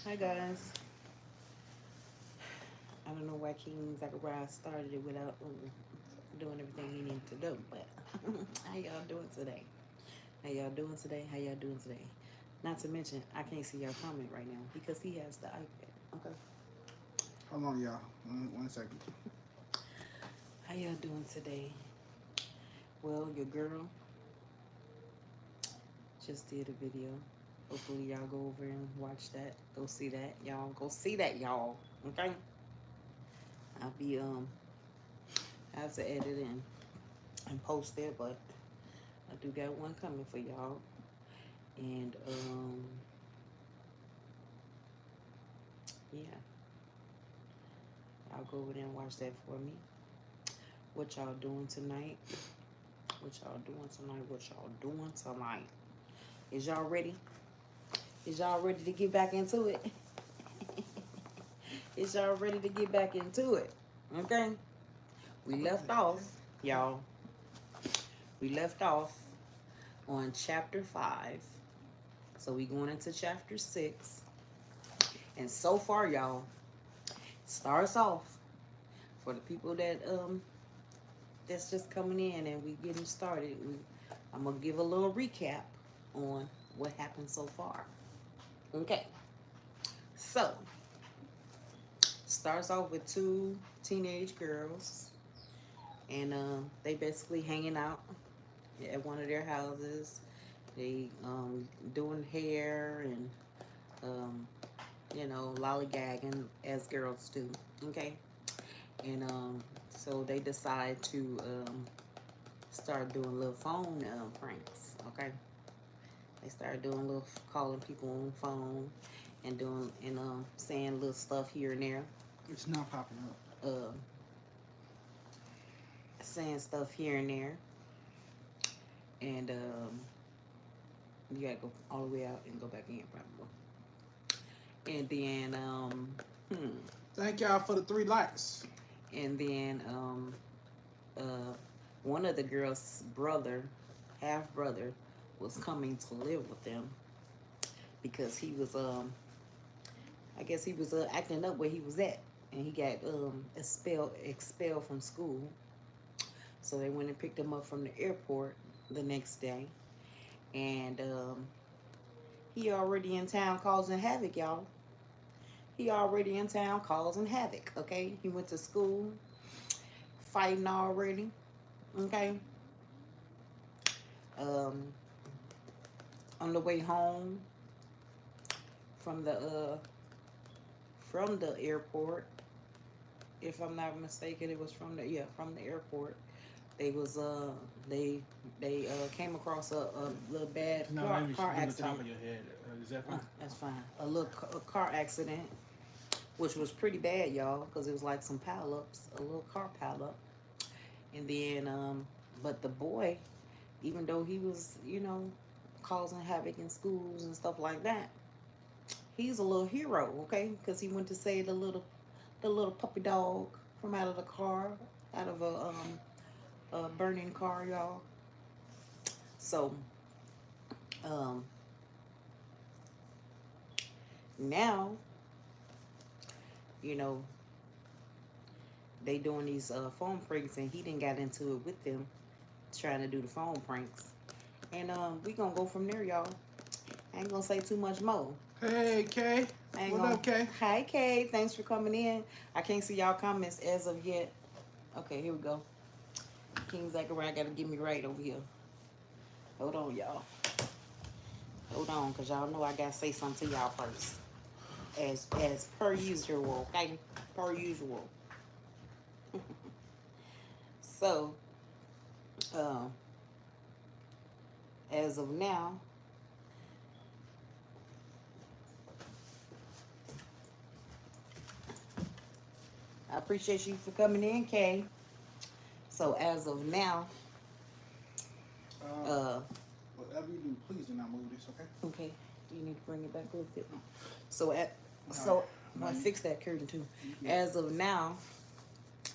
Hi guys. I don't know why King Zachariah started it without doing everything he needed to do, but how y'all doing today? How y'all doing today? How y'all doing today? Not to mention, I can't see your comment right now because he has the iPad. Okay. Hold on, y'all. One second. How y'all doing today? Well, your girl just did a video. Hopefully y'all go over and watch that. Go see that, y'all. Go see that, y'all. Okay. I'll be I have to edit and post it, but I do got one coming for y'all. And yeah, y'all go over there and watch that for me. What y'all doing tonight? What y'all doing tonight? What y'all doing tonight? Is y'all ready? Is y'all ready to get back into it? Is y'all ready to get back into it? Okay. We left off, y'all. We left off on chapter 5. So we going into chapter 6. And so far, y'all, starts off for the people that's just coming in and we getting started. I'm gonna give a little recap on what happened so far. Okay. So starts off with two teenage girls and they basically hanging out at one of their houses. They doing hair and lollygagging as girls do. Okay. And so they decide to start doing little phone pranks. Okay. They started doing little calling people on the phone and doing and saying little stuff here and there. It's not popping up. Saying stuff here and there. And you gotta go all the way out and go back in probably. And then Thank y'all for the 3 likes. and then one of the girls' half brother, was coming to live with them because he was I guess he was acting up where he was at, and he got expelled from school. So they went and picked him up from the airport the next day, and he already in town causing havoc, y'all. He already in town causing havoc. Okay, he went to school fighting already. Okay. On the way home from the airport, if I'm not mistaken, it was from the airport. They was they came across a little bad car accident. The top of your head. Is that fine? That's fine. A little car accident, which was pretty bad, y'all, because it was like some pileups, a little car pileup. And then but the boy, even though he was causing havoc in schools and stuff like that, he's a little hero, okay? Because he went to save the little puppy dog from out of the car, out of a burning car, y'all. So now they doing these phone pranks, and he didn't got into it with them, trying to do the phone pranks. And we gonna go from there, y'all. I ain't gonna say too much more. Hey, Kay. What up, Kay? Hi, Kay. Thanks for coming in. I can't see y'all comments as of yet. Okay, here we go. King Zachariah gotta get me right over here. Hold on, y'all. Hold on, because y'all know I gotta say something to y'all first. As per usual, okay? Per usual. So, as of now, I appreciate you for coming in, Kay. So as of now, whatever you do, please do not move this, okay? Okay. Do you need to bring it back a little bit? So I fixed that curtain too. As of now,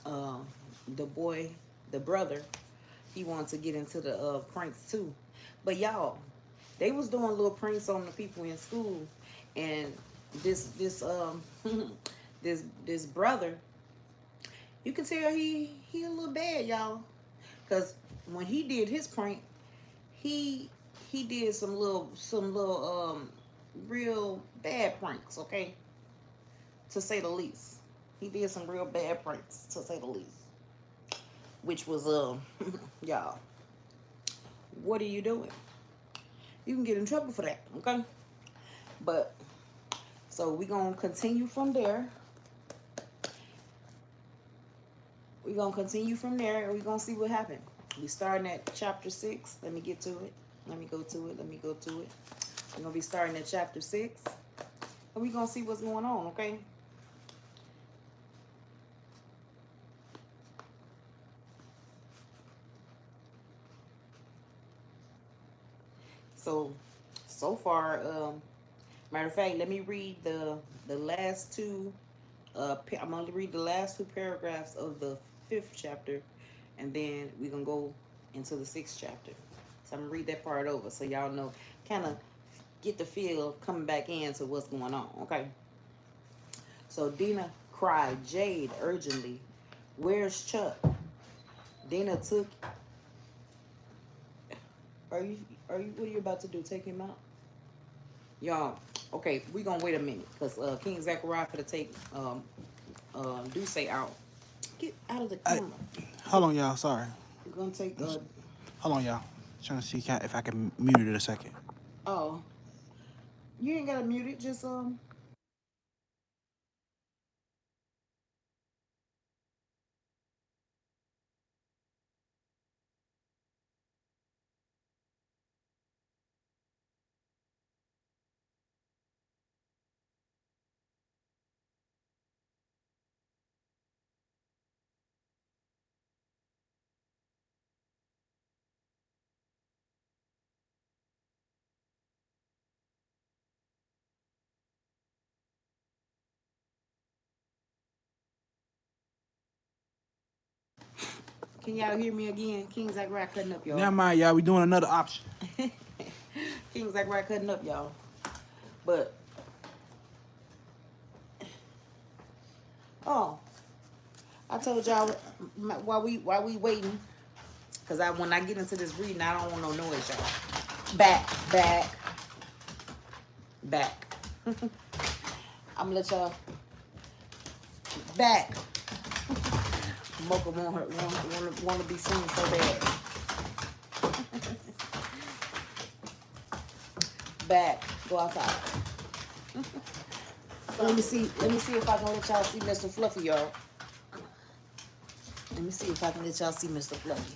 the brother, he wants to get into the pranks too. But y'all, they was doing little pranks on the people in school, and this this brother, you can tell he a little bad, y'all. Cause when he did his prank, he he did some little real bad pranks, okay? To say the least. He did some real bad pranks, to say the least. Which was y'all, what are you doing? You can get in trouble for that, okay? But so we're gonna continue from there. We're gonna continue from there and we're gonna see what happened. We starting at chapter 6. Let me get to it. Let me go to it. Let me go to it. We're gonna be starting at chapter 6. And we're gonna see what's going on, okay? So far, matter of fact, let me read the last two. I'm gonna read the last two paragraphs of the 5th chapter, and then we're gonna go into the 6th chapter. So I'm gonna read that part over so y'all know, kind of get the feel coming back into what's going on. Okay. So Dina cried, Jade urgently, "Where's Chuck?" Dina took. Are you? What are you about to do? Take him out, y'all. Okay, we gonna wait a minute because King Zachariah for to take Duce out. Get out of the camera. Hold on, y'all. Sorry. We're gonna take. Hold on, y'all. Trying to see if I can mute it a second. Oh, you ain't gotta mute it. Just Can y'all hear me again? King Zachariah cutting up, y'all. Never mind, y'all. We doing another option. King Zachariah cutting up, y'all. But oh, I told y'all while we waiting, cause when I get into this reading, I don't want no noise, y'all. Back. I'm gonna let y'all back. Mocha want to be seen so bad. Back. Go outside. Let me see if I can let y'all see Mr. Fluffy, y'all. Let me see if I can let y'all see Mr. Fluffy.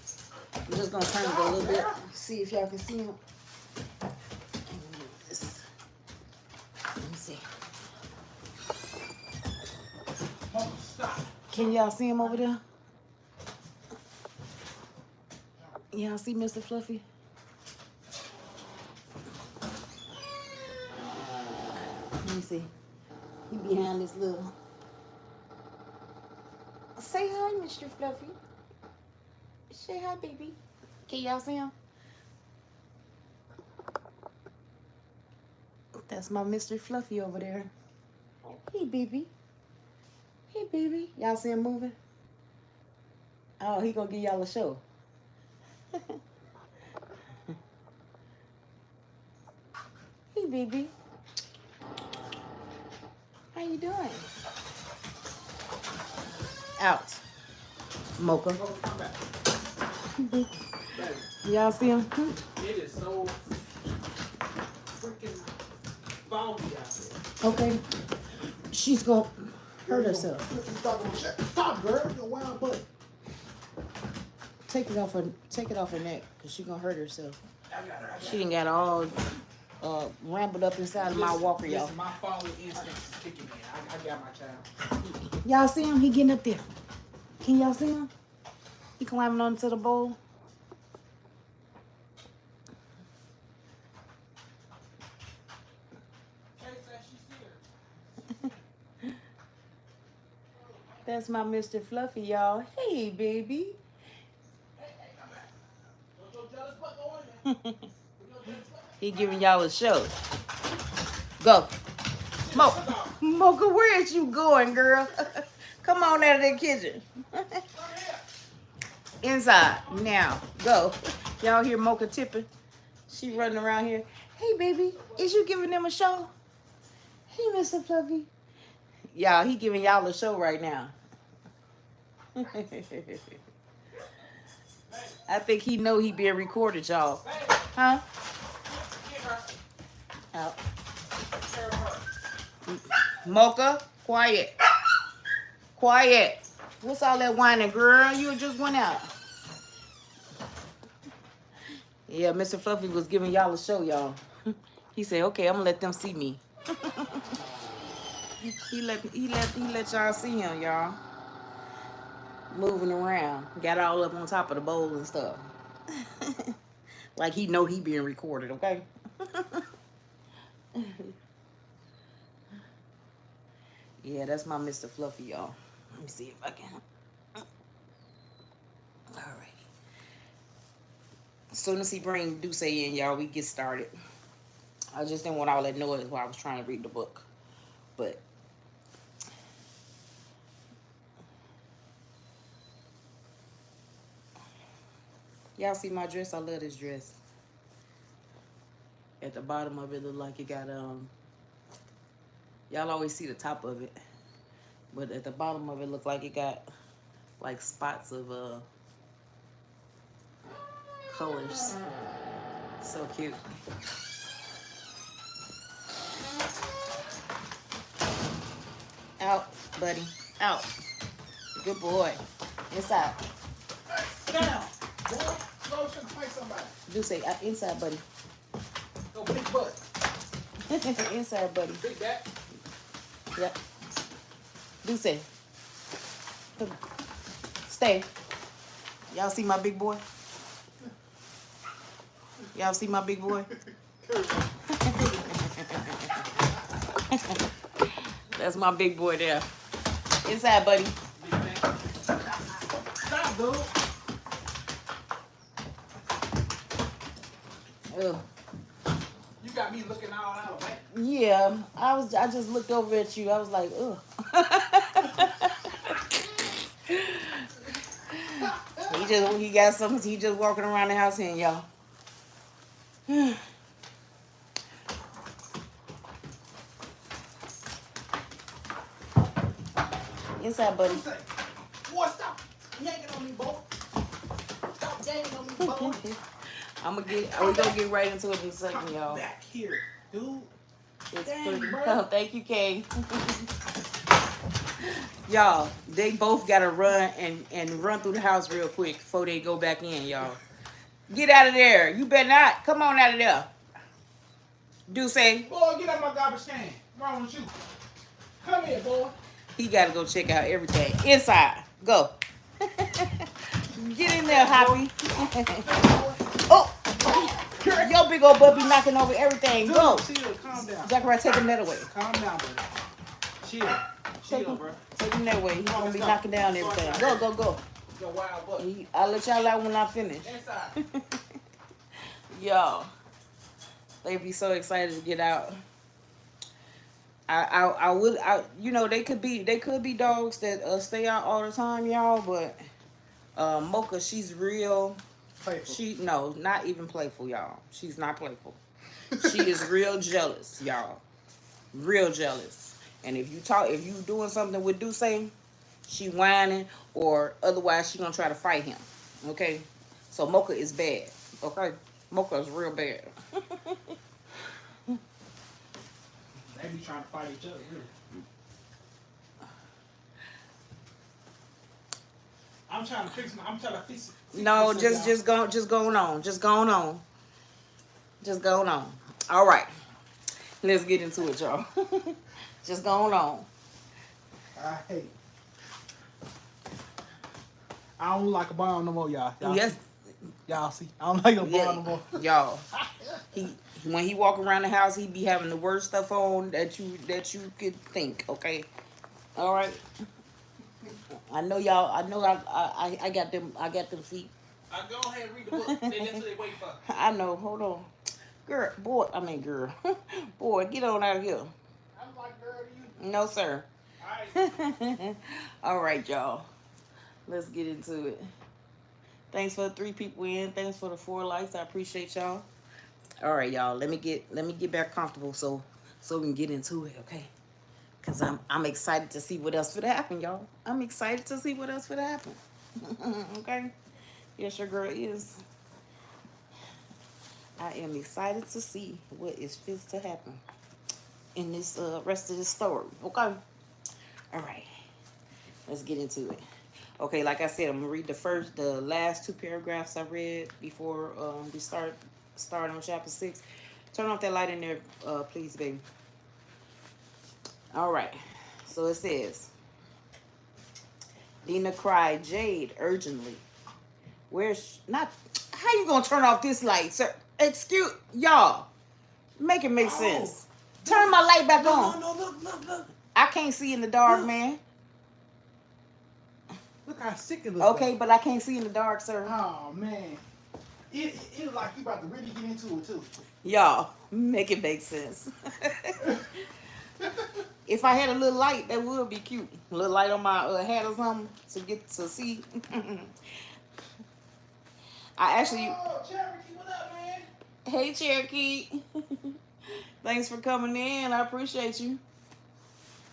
I'm just gonna turn it a little bit. See if y'all can see him. Let me see. Can y'all see him over there? Y'all see Mr. Fluffy? Let me see. He behind this little. Say hi, Mr. Fluffy. Say hi, baby. Can y'all see him? That's my Mr. Fluffy over there. Hey, baby. Hey, baby. Y'all see him moving? Oh, he gonna give y'all a show. Hey, baby. How you doing? Out. Mocha. Y'all see him? It is so freaking foggy out there. Okay. She's gonna hurt herself. Stop, girl. You're wild butt. Take it off her neck, cause she gonna hurt herself. I got her. She done got all rambled up inside of my walker, y'all. Listen, my falling instincts is kicking in. I got my child. Y'all see him? He getting up there. Can y'all see him? He climbing onto the bowl. That's my Mr. Fluffy, y'all. Hey, baby. He giving y'all a show. Go. Mocha, where is you going, girl? Come on out of the kitchen. Inside. Now, go. Y'all hear Mocha tipping? She running around here. Hey, baby, is you giving them a show? Hey, Mr. Fluffy. Y'all, he giving y'all a show right now. I think he know he being recorded, y'all. Huh? Out. Mocha, quiet. Quiet. What's all that whining, girl? You just went out. Yeah, Mr. Fluffy was giving y'all a show, y'all. He said, okay, I'm gonna let them see me. he let y'all see him, y'all. Moving around. Got all up on top of the bowl and stuff. Like he know he being recorded, okay? Yeah, that's my Mr. Fluffy, y'all. Let me see if I can. Alrighty. As soon as he bring Duce in, y'all, we get started. I just didn't want all that noise while I was trying to read the book. But y'all see my dress? I love this dress. At the bottom of it look like it got y'all always see the top of it. But at the bottom of it look like it got like spots of colors. So cute. Out, buddy. Out. Good boy. Inside. Down. Boy, go to fight somebody. Do say inside, buddy. Go big butt. Inside, buddy. Big back. Yep. Do say. Stay. Y'all see my big boy? Y'all see my big boy? That's my big boy there. Inside, buddy. Stop, dude. Ugh. You got me looking all out of whack. Yeah, I just looked over at you. I was like, ugh. He just walking around the house here, y'all. Inside, buddy. Boy, stop yanking on me, boy. Stop yanking on me, boy. We're gonna get right into it in a second, y'all. Back here, dude. It's Dang, pretty. bro. Oh, thank you, Kay. Y'all, they both gotta run and run through the house real quick before they go back in, y'all. Get out of there. You better not. Come on out of there. Do say. Boy, get out my garbage can. What's wrong with you? Come here, boy. He gotta go check out everything. Inside. Go. Get in there, Hoppy. Oh! Your big old butt be knocking over everything. Dude, Go. chill, calm down. Zachariah, take him that away. Calm down, buddy. Chill. Chill, bro. Take him that way. He's gonna be knocking down everything. Go, go, go. Your wild butt. I'll let y'all out when I finish. Inside. Y'all, they be so excited to get out. I would, you know, they could be dogs that stay out all the time, y'all. But Mocha, she's real. Playful. No, not even playful, y'all. She's not playful. She is real jealous, y'all. Real jealous. And if you doing something with Duce, she whining, or otherwise she gonna try to fight him. Okay? So Mocha is bad. Okay? Mocha is real bad. They be trying to fight each other, really. I'm trying to fix No, just going on. All right. Let's get into it, y'all. Just going on. I don't like a bomb no more, y'all. Yes. Y'all see? I don't like a bomb no more. Y'all. When he walk around the house, he be having the worst stuff on that you could think. Okay. All right. I know y'all. I know I got them. I got them feet. I go ahead and read the book. That's what they wait for. I know. Hold on, girl. Boy, I mean girl. Boy, get on out of here. I'm like girl. No, sir. Alright. All right, y'all. Let's get into it. Thanks for the 3 people in. Thanks for the 4 likes. I appreciate y'all. All right, y'all. Let me get back comfortable so we can get into it, okay? Cause I'm excited to see what else would happen, y'all. I'm excited to see what else would happen. Okay? Yes, your girl is. I am excited to see what is fit to happen in this rest of this story. Okay? All right. Let's get into it. Okay, like I said, I'm gonna read the last 2 paragraphs I read before we start on chapter 6. Turn off that light in there, please, baby. All right. So it says, Dina cried Jade urgently. Where's not? How you gonna turn off this light, sir? Excuse y'all. Make it make sense. Turn my light back on. No, look. I can't see in the dark, Look. man. Look how sick it looks. Okay, but I can't see in the dark, sir. Oh man. It look like you about to really get into it too. Y'all, make it make sense. If I had a little light, that would be cute. A little light on my hat or something to get to see. I actually. Oh, Cherokee, what up, man? Hey, Cherokee. Thanks for coming in. I appreciate you.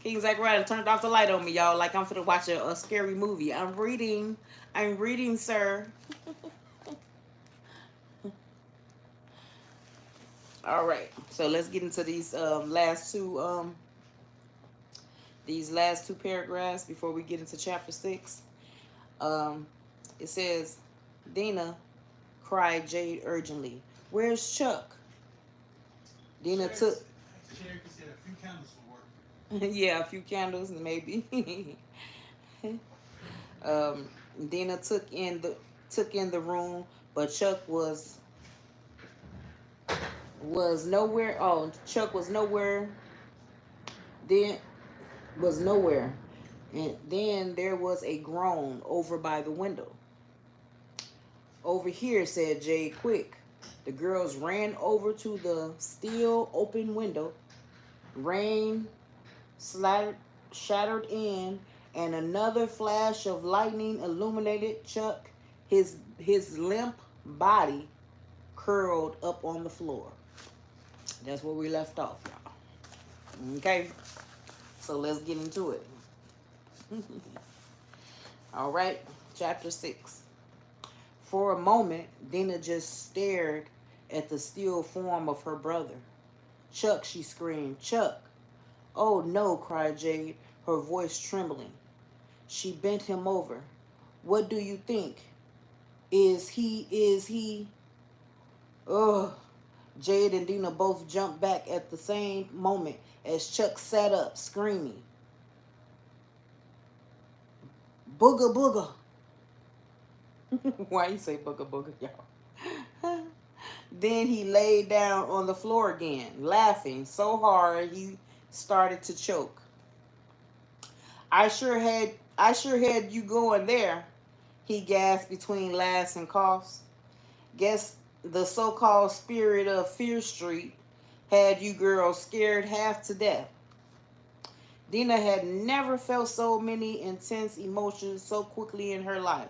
King Zachariah turned off the light on me, y'all. Like I'm finna watch a scary movie. I'm reading, sir. All right. So let's get into these last two paragraphs before we get into chapter 6. It says, Dina cried Jade urgently. Where's Chuck? Dina took. Cherokee said a few candles will work. Yeah, a few candles maybe. Dina took in the room, but Chuck was nowhere. Oh, Chuck was nowhere. Was nowhere. And then there was a groan over by the window. Over here, said Jade, quick. The girls ran over to the still open window. Rain shattered in, and another flash of lightning illuminated Chuck, his limp body curled up on the floor. That's where we left off, y'all. Okay, so let's get into it. All right, chapter 6. For a moment, Dina just stared at the still form of her brother. Chuck, she screamed. Chuck. Oh no, cried Jade, her voice trembling. She bent him over. What do you think? Is he? Ugh. Jade and Dina both jumped back at the same moment as Chuck sat up, screaming. Booga booga. Why you say booga booga, y'all? Then he laid down on the floor again, laughing so hard he started to choke. I sure had you going there, he gasped between laughs and coughs. Guess the so-called spirit of Fear Street had you girls scared half to death. Dina had never felt so many intense emotions so quickly in her life.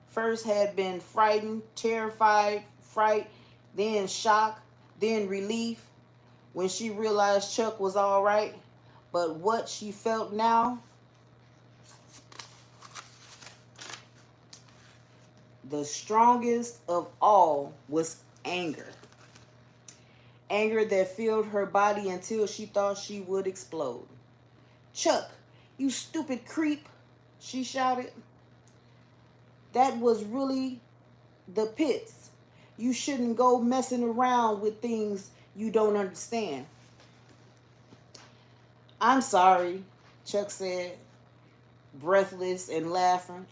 First had been frightened, terrified, fright, then shock, then relief when she realized Chuck was all right. But what she felt now, the strongest of all, was anger. Anger that filled her body until she thought she would explode. Chuck, you stupid creep, she shouted. That was really the pits. You shouldn't go messing around with things you don't understand. I'm sorry, Chuck said, breathless and laughing,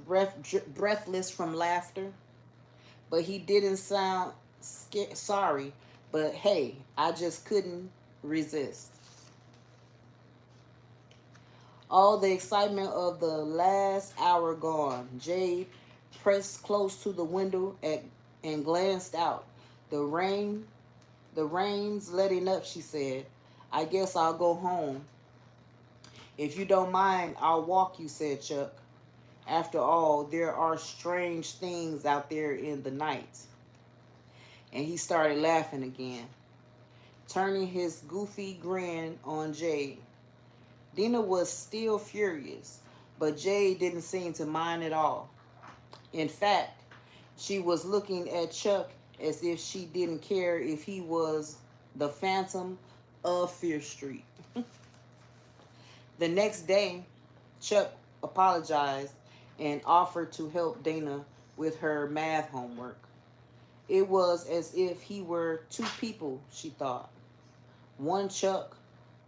breathless from laughter. But he didn't sound sorry. But hey, I just couldn't resist. All the excitement of the last hour gone. Jade pressed close to the window and glanced out. The rain's letting up, she said. I guess I'll go home. If you don't mind, I'll walk you, said Chuck. After all, there are strange things out there in the night. And he started laughing again, turning his goofy grin on Jade. Dina was still furious, but Jade didn't seem to mind at all. In fact, she was looking at Chuck as if she didn't care if he was the Phantom of Fear Street. The next day, Chuck apologized and offered to help Dana with her math homework. It was as if he were two people, she thought. One Chuck,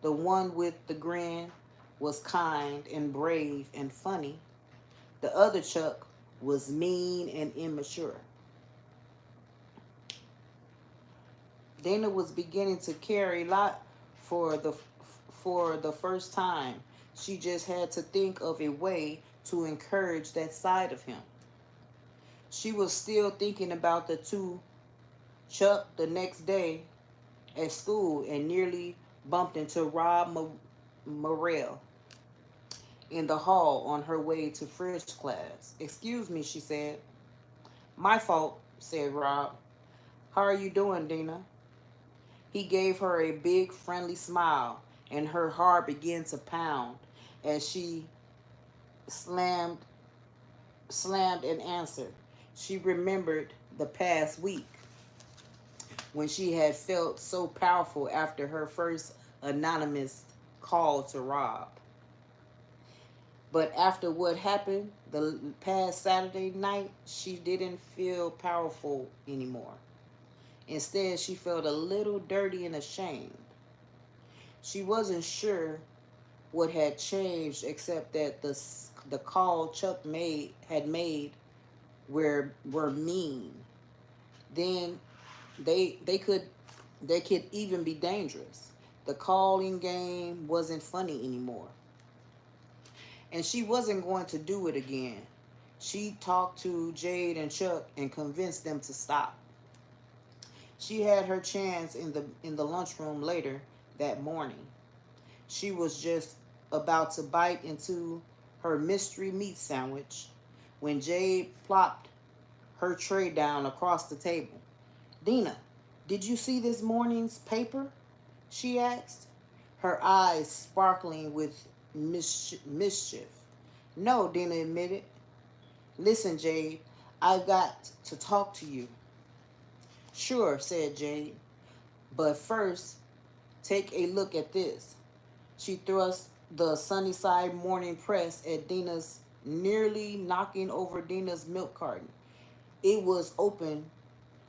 the one with the grin, was kind and brave and funny. The other Chuck was mean and immature. Dana was beginning to care a lot for the for the first time. She just had to think of a way to encourage that side of him. She was still thinking about the two Chuck the next day at school and nearly bumped into Rob Morrell in the hall on her way to French class. Excuse me, she said. My fault, said Rob. How are you doing, Dina? He gave her a big, friendly smile, and her heart began to pound as she slammed an answer. She remembered the past week when she had felt so powerful after her first anonymous call to Rob. But after what happened the past Saturday night, she didn't feel powerful anymore. Instead, she felt a little dirty and ashamed. She wasn't sure what had changed except that the call Chuck had made were mean. Then they could even be dangerous. The calling game wasn't funny anymore. And she wasn't going to do it again. She talked to Jade and Chuck and convinced them to stop. She had her chance in the lunchroom later that morning. She was just about to bite into her mystery meat sandwich when Jade plopped her tray down across the table. Dina, did you see this morning's paper? She asked, her eyes sparkling with mischief. No, Dina admitted. Listen, Jade, I've got to talk to you. Sure, said Jade. But first, take a look at this. She thrust the Sunnyside Morning Press at Dina's, nearly knocking over Dina's milk carton. It was open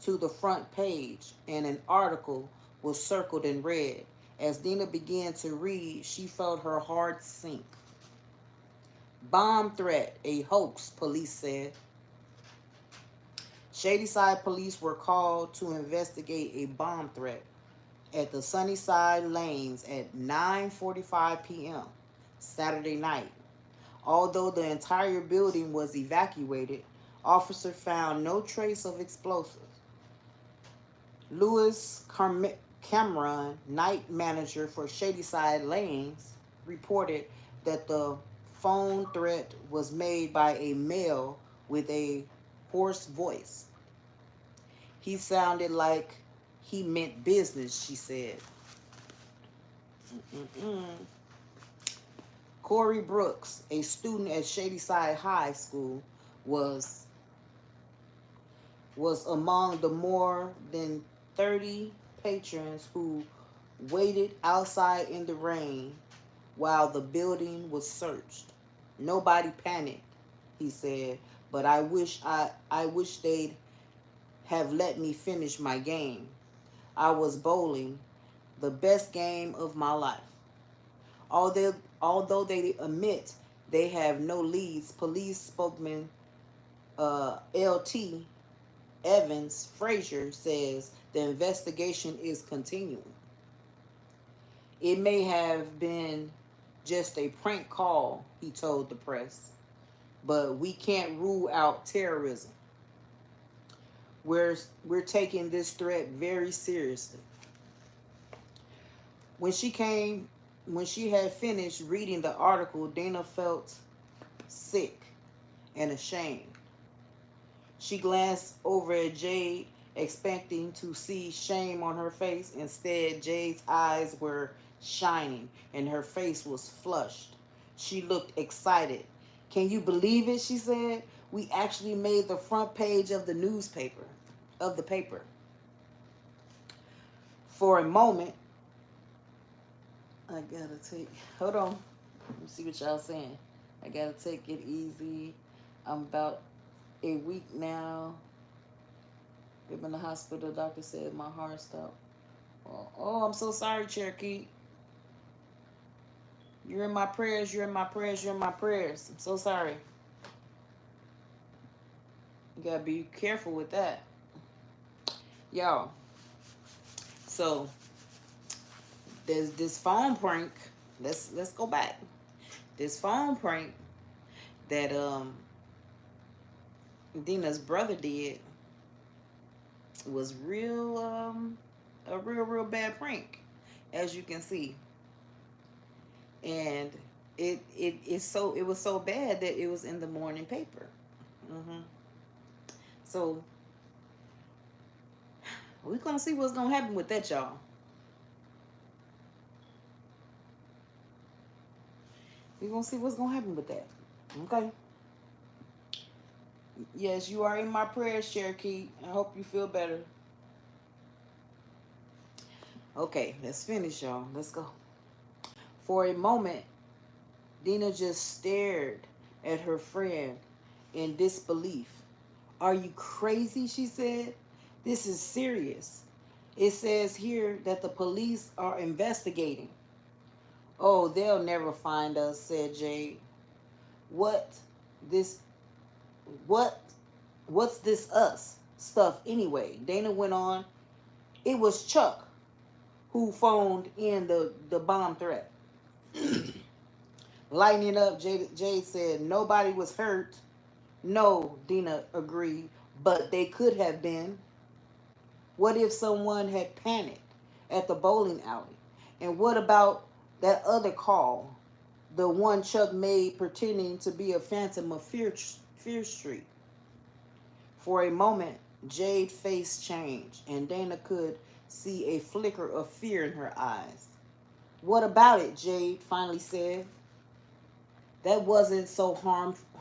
to the front page, and an article was circled in red. As Dina began to read, she felt her heart sink. Bomb threat, a hoax, police said. Shadyside police were called to investigate a bomb threat at the Sunnyside Lanes at 9:45 p.m. Saturday night. Although the entire building was evacuated, officers found no trace of explosives. Louis Cameron, night manager for Shadyside Lanes, reported that the phone threat was made by a male with a hoarse voice. He sounded like he meant business, she said. Corey Brooks, a student at Shadyside High School, was among the more than 30 patrons who waited outside in the rain while the building was searched. Nobody panicked, he said, but I wish they'd have let me finish my game. I was bowling, the best game of my life. Although they admit they have no leads, police spokesman L.T. Evans Frazier says the investigation is continuing. It may have been just a prank call, he told the press, but we can't rule out terrorism. We're taking this threat very seriously. When she came When she had finished reading the article, Dana felt sick and ashamed. She glanced over at Jade, expecting to see shame on her face. Instead, Jade's eyes were shining and her face was flushed. She looked excited. Can you believe it? She said. We actually made the front page of the newspaper, of the paper. For a moment, I gotta take, hold on. Let me see what y'all saying. I gotta take it easy. I'm about a week now. Been in the hospital. Doctor said my heart stopped. Oh, I'm so sorry, Cherokee. You're in my prayers. You're in my prayers. You're in my prayers. I'm so sorry. You gotta be careful with that, y'all. So there's this phone prank. Let's go back. This phone prank that Dina's brother did was a real bad prank, as you can see. And it was so bad that it was in the morning paper. So we're gonna see what's gonna happen with that, y'all. We're gonna see what's gonna happen with that. Okay. Yes, you are in my prayers, Cherokee. I hope you feel better. Okay, let's finish, y'all. Let's go. For a moment, Dina just stared at her friend in disbelief. Are you crazy? She said. This is serious. It says here that the police are investigating. Oh, they'll never find us, said Jade. What this what what's this us stuff anyway? Dana went on. It was Chuck who phoned in the bomb threat. Lightening up, Jade said nobody was hurt. No, Dina agreed, but they could have been. What if someone had panicked at the bowling alley? And what about that other call, the one Chuck made pretending to be a phantom of Fear Street? For a moment, Jade's face changed, and Dana could see a flicker of fear in her eyes. What about it? Jade finally said. That wasn't so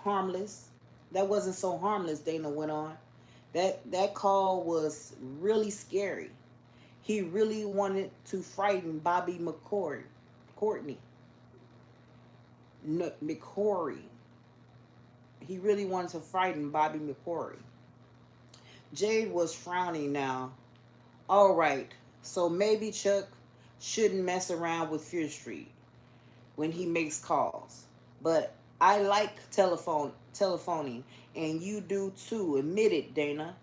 harmless. That wasn't so harmless, Dana went on. That call was really scary. He really wanted to frighten Bobby Courtney. McCory. He really wanted to frighten Bobby McCory. Jade was frowning now. All right, so maybe Chuck shouldn't mess around with Fear Street when he makes calls. But I like telephoning, and you do too. Admit it, Dina.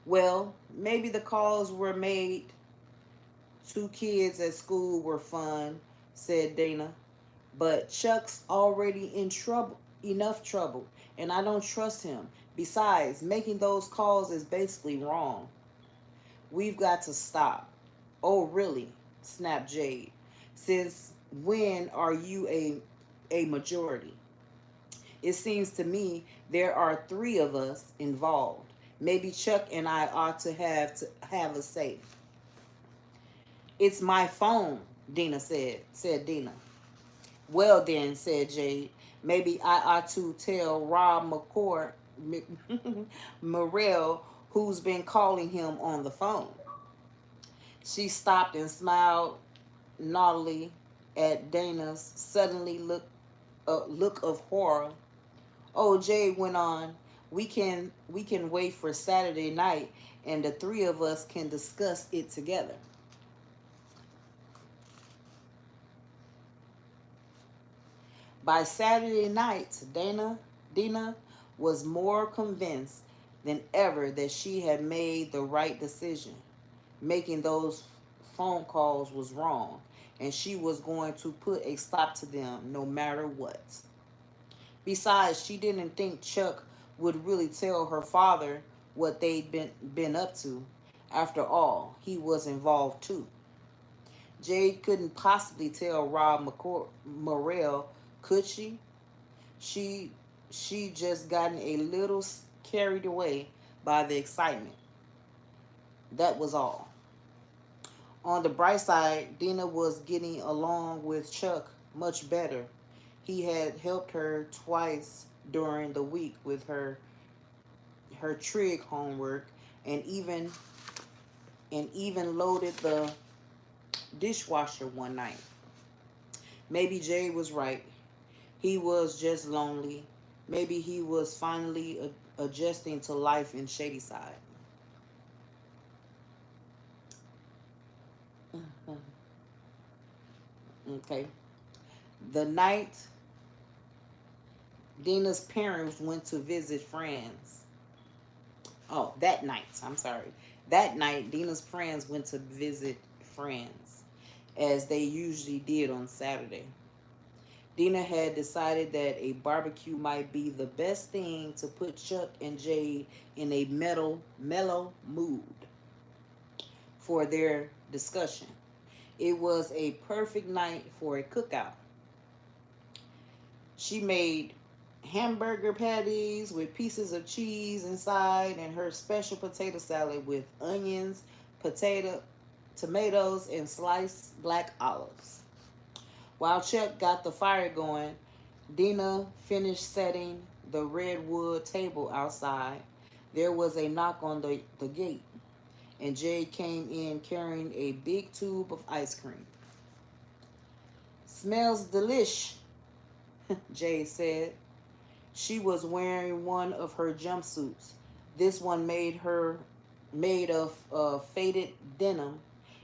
Well, maybe the calls were made. 2 kids at school were fun, said Dana. But Chuck's already in enough trouble, and I don't trust him. Besides, making those calls is basically wrong. We've got to stop. Oh, really? Snapped Jade. Since when are you a majority? It seems to me there are 3 of us involved. Maybe Chuck and I ought to have a say. It's my phone, Dina said Dina. Well then, said Jade, maybe I ought to tell Rob Morrell who's been calling him on the phone. She stopped and smiled naughtily at Dana's suddenly look of horror. Oh, Jade went on, we can wait for Saturday night and the 3 of us can discuss it together. By Saturday night, Dina was more convinced than ever that she had made the right decision. Making those phone calls was wrong, and she was going to put a stop to them no matter what. Besides, she didn't think Chuck would really tell her father what they'd been up to. After all, he was involved too. Jade couldn't possibly tell Morrell, could she? She she just gotten a little carried away by the excitement. That was all. On the bright side, Dina was getting along with Chuck much better. He had helped her twice during the week with her trig homework and even loaded the dishwasher one night. Maybe Jay was right. He was just lonely. Maybe he was finally adjusting to life in Shadyside. Okay. The night Dina's parents went to visit friends. Oh, that night. I'm sorry. That night, Dina's friends went to visit friends, as they usually did on Saturday. Dina had decided that a barbecue might be the best thing to put Chuck and Jade in a mellow mood for their discussion. It was a perfect night for a cookout. She made hamburger patties with pieces of cheese inside and her special potato salad with onions, tomatoes, and sliced black olives. While Chuck got the fire going, Dina finished setting the redwood table outside. There was a knock on the gate, and Jade came in carrying a big tube of ice cream. Smells delish, Jade said. She was wearing one of her jumpsuits. This one made of faded denim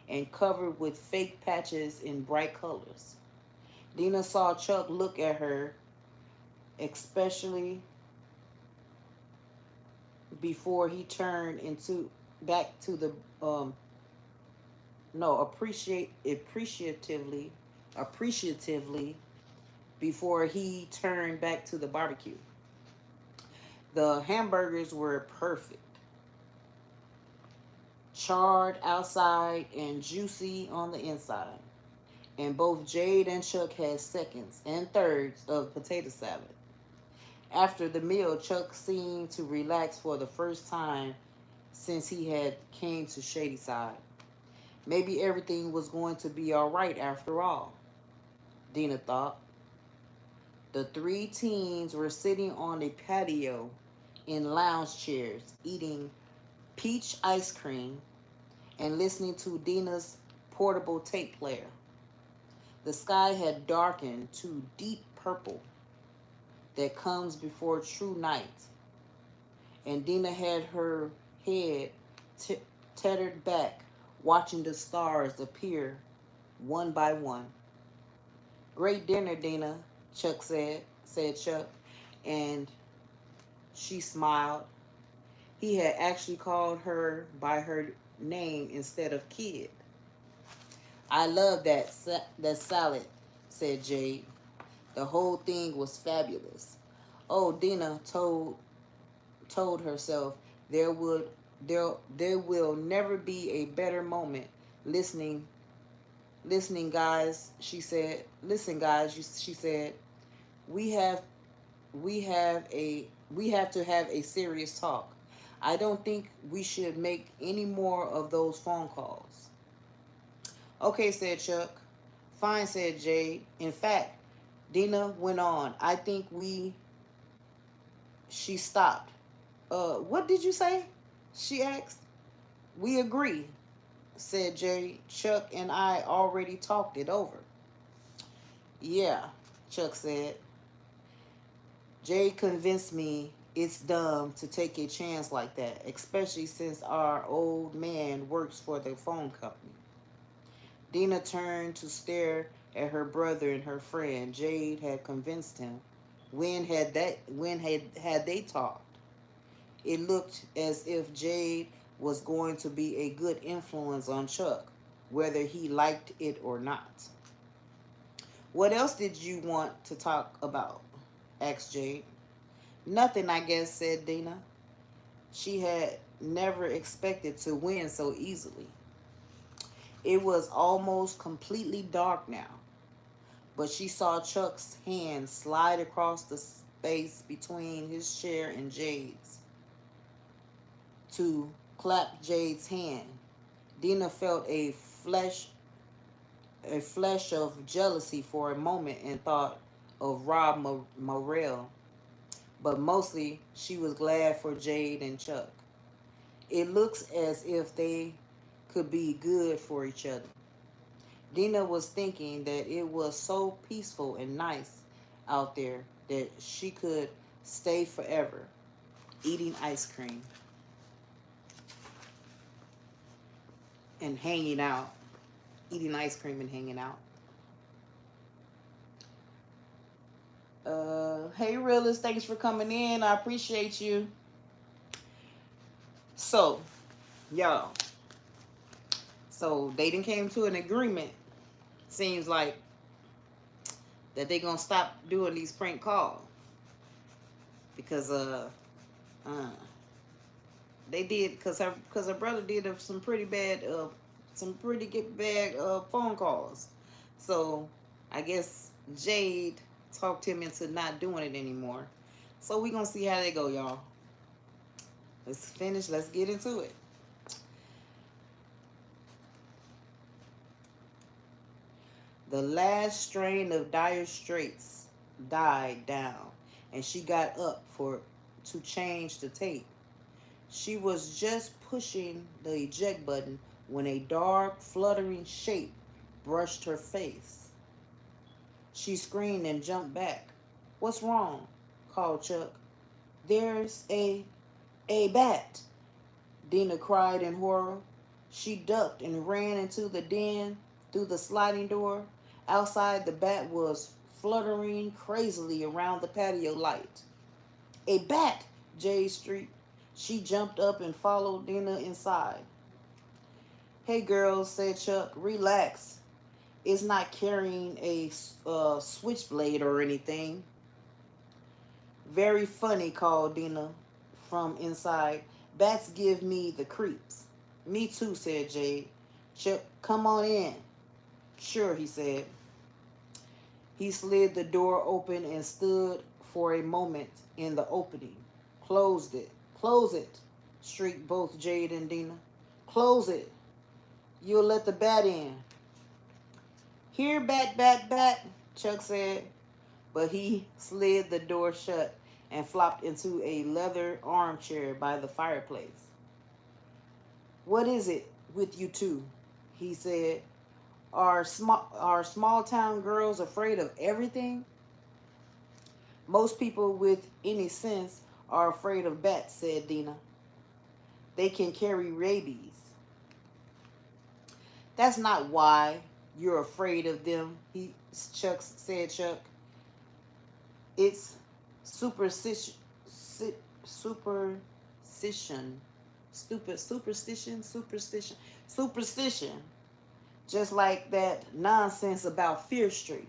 and covered with fake patches in bright colors. Dina saw Chuck look at her, especially before he turned into back to the no appreciatively before he turned back to the barbecue. The hamburgers were perfect, charred outside and juicy on the inside. And both Jade and Chuck had seconds and thirds of potato salad. After the meal, Chuck seemed to relax for the first time since he had came to Shadyside. Maybe everything was going to be all right after all, Dina thought. The three teens were sitting on a patio in lounge chairs, eating peach ice cream and listening to Dina's portable tape player. The sky had darkened to deep purple that comes before true night, and Dina had her head tethered back, watching the stars appear one by one. Great dinner, Dina, said Chuck, and she smiled. He had actually called her by her name instead of kid. I love that salad, said Jade. The whole thing was fabulous. Oh, Dina told herself there would there will never be a better moment listening guys, she said. Listen guys, she said. We have we have to have a serious talk. I don't think we should make any more of those phone calls. Okay, said Chuck. Fine, said Jade. In fact, Dina went on. I think she stopped. What did you say? She asked. We agree, said Jade. Chuck and I already talked it over. Yeah, Chuck said. Jade convinced me it's dumb to take a chance like that, especially since our old man works for the phone company. Dina turned to stare at her brother and her friend. Jade had convinced him. When had they talked? It looked as if Jade was going to be a good influence on Chuck, whether he liked it or not. What else did you want to talk about? Asked Jade. Nothing, I guess, said Dina. She had never expected to win so easily. It was almost completely dark now, but she saw Chuck's hand slide across the space between his chair and Jade's to clap Jade's hand. Dina felt a flash of jealousy for a moment and thought of Rob Morrell, but mostly she was glad for Jade and Chuck. It looks as if they could be good for each other. Dina was thinking that it was so peaceful and nice out there that she could stay forever eating ice cream and hanging out. Eating ice cream and hanging out. Hey, realist, thanks for coming in. I appreciate you. So, y'all. So, they done came to an agreement. Seems like that they gonna stop doing these prank calls. Because, they did, because her brother did some pretty bad, phone calls. So, I guess Jade talked him into not doing it anymore. So we gonna see how they go, y'all. Let's finish. Let's get into it. The last strain of Dire Straits died down, and she got up to change the tape. She was just pushing the eject button when a dark, fluttering shape brushed her face. She screamed and jumped back. "What's wrong?" called Chuck. "There's a bat," Dina cried in horror. She ducked and ran into the den through the sliding door. Outside, the bat was fluttering crazily around the patio light. "A bat!" Jade shrieked. She jumped up and followed Dina inside. "Hey, girls," said Chuck. "Relax. It's not carrying a switchblade or anything." "Very funny," called Dina from inside. "Bats give me the creeps." "Me too," said Jade. "Chuck, come on in." "Sure," he said. He slid the door open and stood for a moment in the opening. "Close it. Close it," shrieked both Jade and Dina. "Close it. You'll let the bat in." "Here, bat, bat, bat," Chuck said, but he slid the door shut and flopped into a leather armchair by the fireplace. "What is it with you two?" he said. Are small town girls afraid of everything?" "Most people with any sense are afraid of bats," said Dina. "They can carry rabies." "That's not why you're afraid of them," Chuck said. "It's superstition, superstition. Just like that nonsense about Fear Street."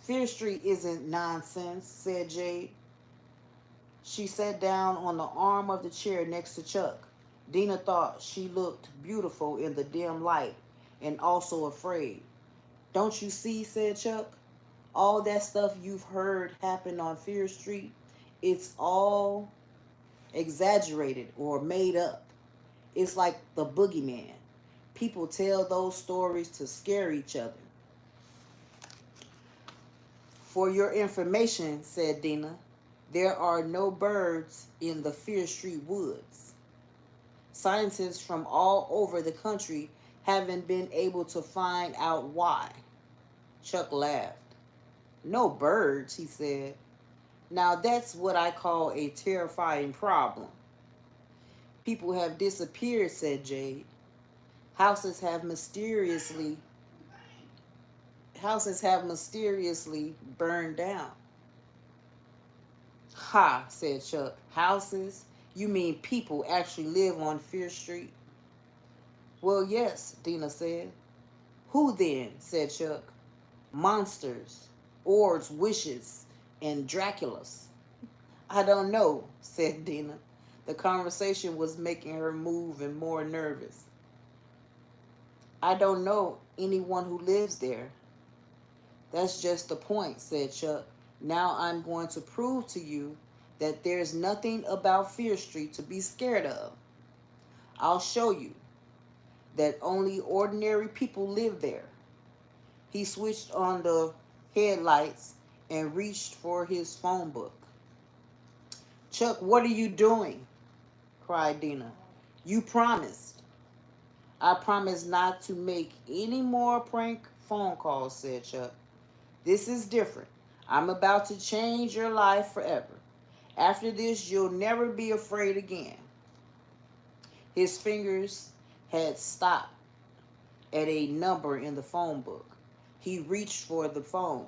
"Fear Street isn't nonsense," said Jade. She sat down on the arm of the chair next to Chuck. Dina thought she looked beautiful in the dim light and also afraid. "Don't you see," said Chuck, "all that stuff you've heard happen on Fear Street, it's all exaggerated or made up. It's like the boogeyman. People tell those stories to scare each other." "For your information," said Dina, "there are no birds in the Fear Street woods. Scientists from all over the country haven't been able to find out why." Chuck laughed. "No birds," he said. "Now that's what I call a terrifying problem." "People have disappeared," said Jade. Houses have mysteriously burned down." "Ha," said Chuck. "Houses? You mean people actually live on Fear Street?" "Well, yes," Dina said. "Who then?" said Chuck. "Monsters, Ords, witches, and Draculas." "I don't know," said Dina. The conversation was making her move and more nervous. I don't know anyone who lives there. That's just the point, said Chuck. Now I'm going to prove to you that there's nothing about Fear Street to be scared of. I'll show you that only ordinary people live there. He switched on the headlights and reached for his phone book. Chuck, what are you doing? Cried Dina. You promised. I promised not to make any more prank phone calls, said Chuck. This is different. I'm about to change your life forever. After this, you'll never be afraid again. His fingers had stopped at a number in the phone book. He reached for the phone.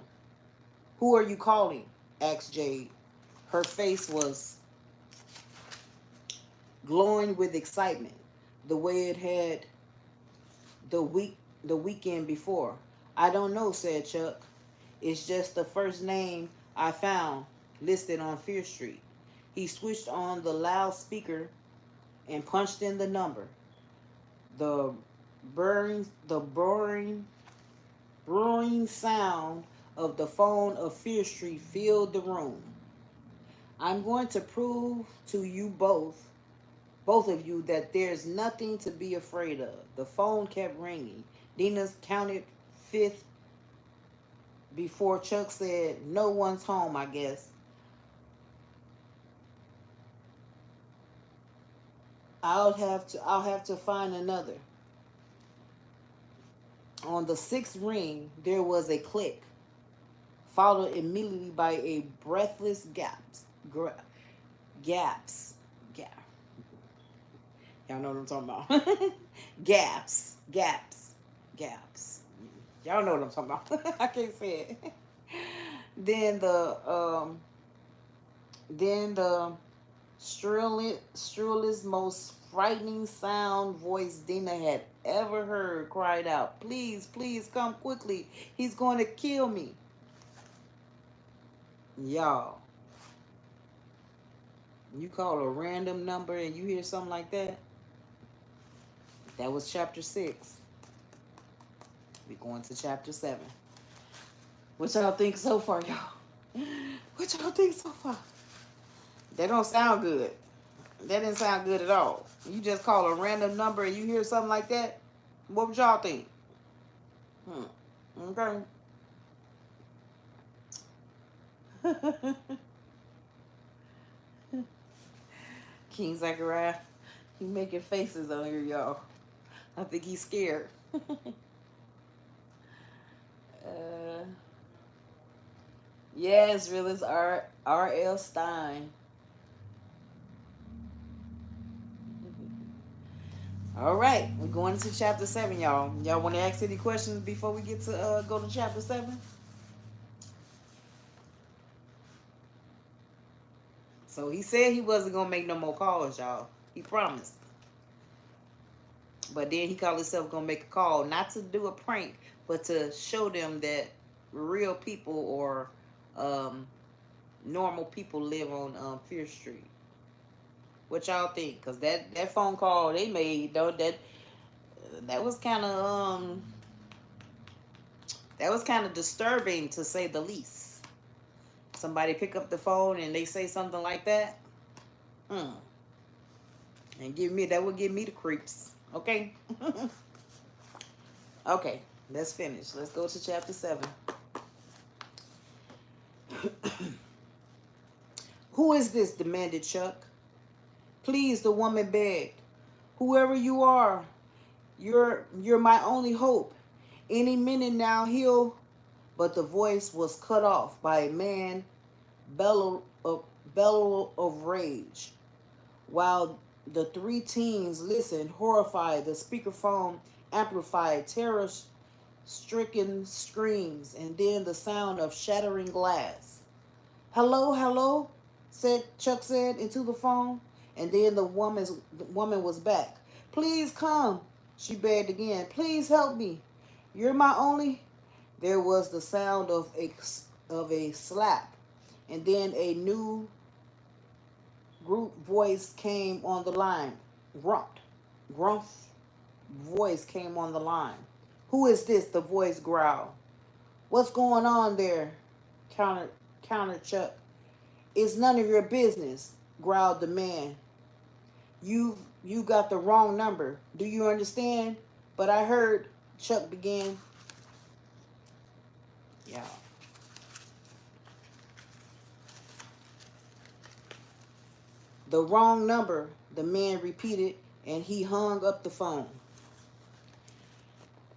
Who are you calling? Asked Jade. Her face was glowing with excitement, the way it had the weekend before. I don't know, said Chuck. It's just the first name I found listed on Fear Street. He switched on the loudspeaker and punched in the number. The brurring sound of the phone of Fear Street filled the room. I'm going to prove to you both of you, that there's nothing to be afraid of. The phone kept ringing. Dina counted fifth before Chuck said, no one's home, I guess. I'll have to find another. On the sixth ring, there was a click, followed immediately by a breathless gaps. Y'all know what I'm talking about. gaps. Y'all know what I'm talking about. I can't say it. Then the shrillest, most frightening sound voice Dina had ever heard cried out, please, please come quickly. He's going to kill me. Y'all, you call a random number and you hear something like that? That was chapter 6. We're going to chapter 7. What y'all think so far, y'all? What y'all think so far? That don't sound good. That didn't sound good at all. You just call a random number and you hear something like that? What would y'all think? Okay. King Zachariah, he making faces on here, y'all. I think he's scared. Yes, realist R.L.Stine. All right, we're going into chapter 7, y'all. Y'all want to ask any questions before we get to go to chapter 7? So he said he wasn't going to make no more calls, y'all. He promised. But then he called himself going to make a call, not to do a prank, but to show them that real people or normal people live on Fear Street. What y'all think? Because that phone call they made, though, that was kind of disturbing, to say the least. Somebody pick up the phone and they say something like that. And that would give me the creeps. Okay? Okay, let's finish. Let's go to chapter 7. Who is this? Demanded Chuck. Please, the woman begged. Whoever you are, you're my only hope. Any minute now he'll... But the voice was cut off by a man bellow of rage. While the 3 teens listened, horrified, the speakerphone amplified terror-stricken screams and then the sound of shattering glass. Hello, hello, Chuck said into the phone, and then the woman was back. Please come, she begged again. Please help me. You're my only... There was the sound of a slap, and then a new group voice came on the line. Grumph. voice came on the line. Who is this? The voice growled. What's going on there? Counter, counter Chuck. It's none of your business, growled the man. You got the wrong number. Do you understand? But I heard, Chuck began. Yeah. The wrong number, the man repeated, and he hung up the phone.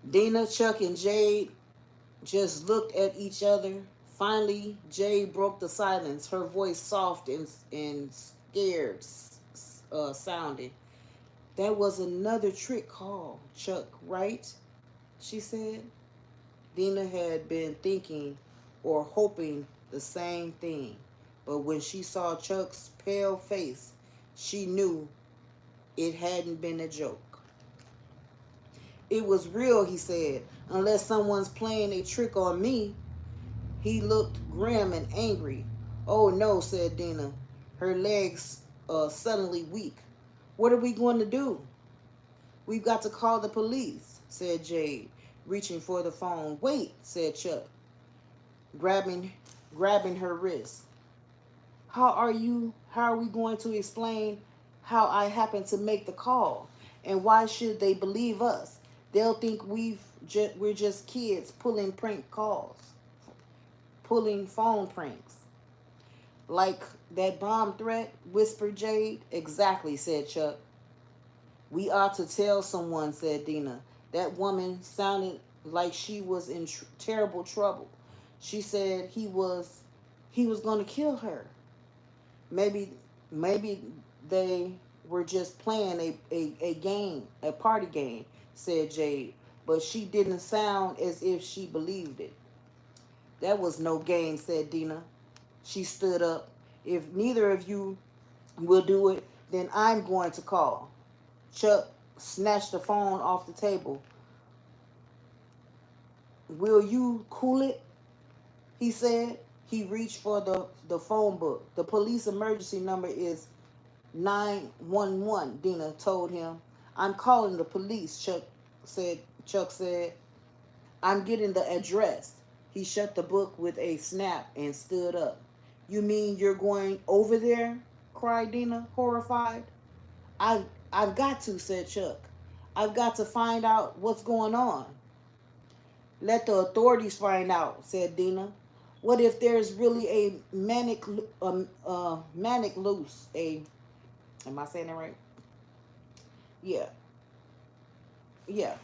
Dina, Chuck, and Jade just looked at each other. Finally, Jade broke the silence, her voice soft and scared sounding. That was another trick call, Chuck, right? She said. Dina had been thinking or hoping the same thing. But when she saw Chuck's pale face, she knew it hadn't been a joke. It was real, he said, unless someone's playing a trick on me. He looked grim and angry. Oh no, said Dina, her legs suddenly weak. What are we going to do? We've got to call the police, said Jade, reaching for the phone. Wait, said Chuck, grabbing her wrist. How are we going to explain how I happened to make the call? And why should they believe us? They'll think we're just kids pulling prank calls, pulling phone pranks. Like that bomb threat, whispered Jade. Exactly, said Chuck. We ought to tell someone, said Dina. That woman sounded like she was in terrible trouble. She said he was going to kill her. Maybe they were just playing a game, a party game, said Jade. But she didn't sound as if she believed it. That was no game, said Dina. She stood up. If neither of you will do it, then I'm going to call. Chuck snatched the phone off the table. Will you cool it? He said. He reached for the phone book. The police emergency number is 911, Dina told him. I'm calling the police, Chuck said. I'm getting the address. He shut the book with a snap and stood up. You mean you're going over there? Cried Dina, horrified. I've got to, said Chuck. I've got to find out what's going on. Let the authorities find out, said Dina. What if there's really a manic loose? Am I saying that right? Yeah. Yeah.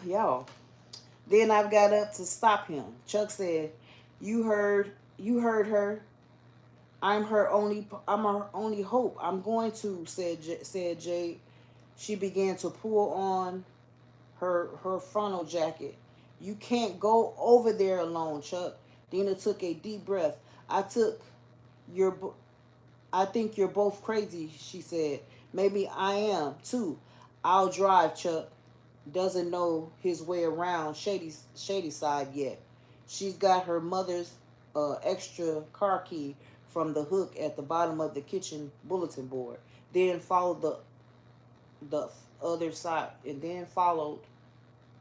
Y'all. Then I've got up to stop him. Chuck said, You heard her. I'm her only hope. I'm going to, said Jade. She began to pull on her funnel jacket. You can't go over there alone, Chuck. Dina took a deep breath. I think you're both crazy, she said. Maybe I am, too. I'll drive, Chuck. Doesn't know his way around shady side yet. She's got her mother's extra car key from the hook at the bottom of the kitchen bulletin board. Then followed the other side, and then followed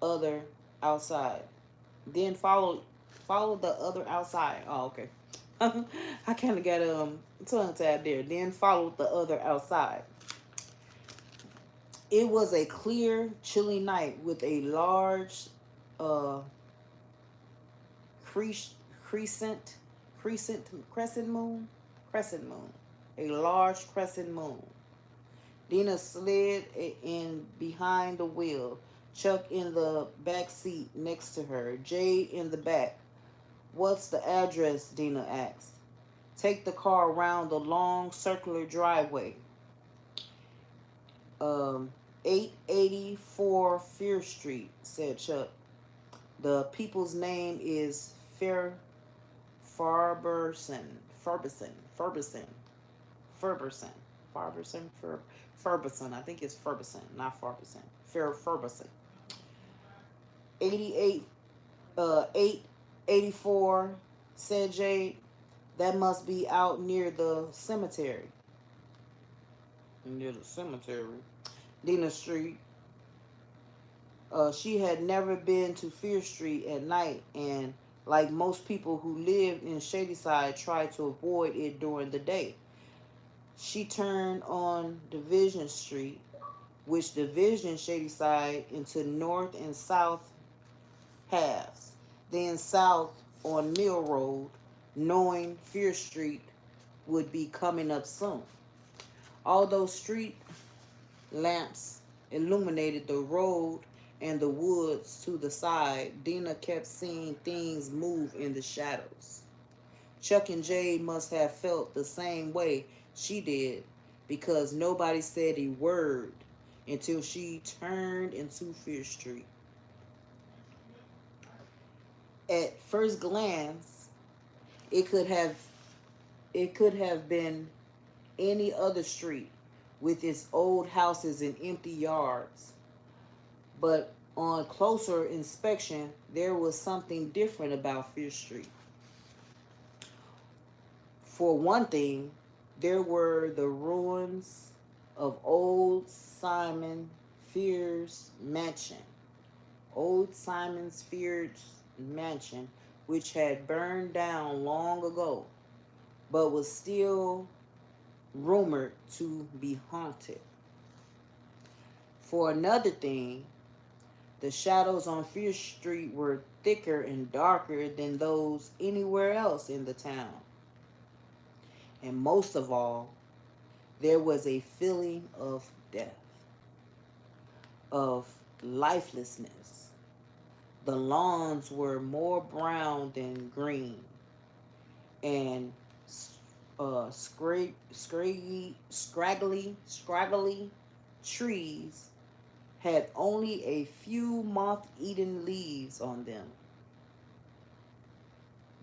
other outside. Then followed the other outside. Oh, okay. I kind of got tongue tied there. Then followed the other outside. It was a clear, chilly night with a large crescent moon. A large crescent moon. Dina slid in behind the wheel. Chuck in the back seat next to her. Jade in the back. What's the address? Dina asked. Take the car around the long circular driveway. 884 Fear Street, said Chuck. The people's name is Ferberson. I think it's Ferberson, not Farberson. Ferberson. 884, said Jade. That must be out near the cemetery. Near the cemetery. Dina Street. She had never been to Fear Street at night, and like most people who lived in Shadyside, tried to avoid it during the day. She turned on Division Street, which division Shadyside into north and south halves, then south on Mill Road, knowing Fear Street would be coming up soon. Although street lamps illuminated the road and the woods to the side, Dina kept seeing things move in the shadows. Chuck and Jade must have felt the same way she did, because nobody said a word until she turned into Fear Street. At first glance, it could have it could have been any other street with its old houses and empty yards. But on closer inspection, there was something different about Fear Street. For one thing, there were the ruins of old Simon Fear's mansion. Old Simon Fear's mansion, which had burned down long ago, but was still rumored to be haunted. For another thing, the shadows on Fear Street were thicker and darker than those anywhere else in the town. And most of all, there was a feeling of death, of lifelessness. The lawns were more brown than green, and scraggly trees had only a few moth-eaten leaves on them.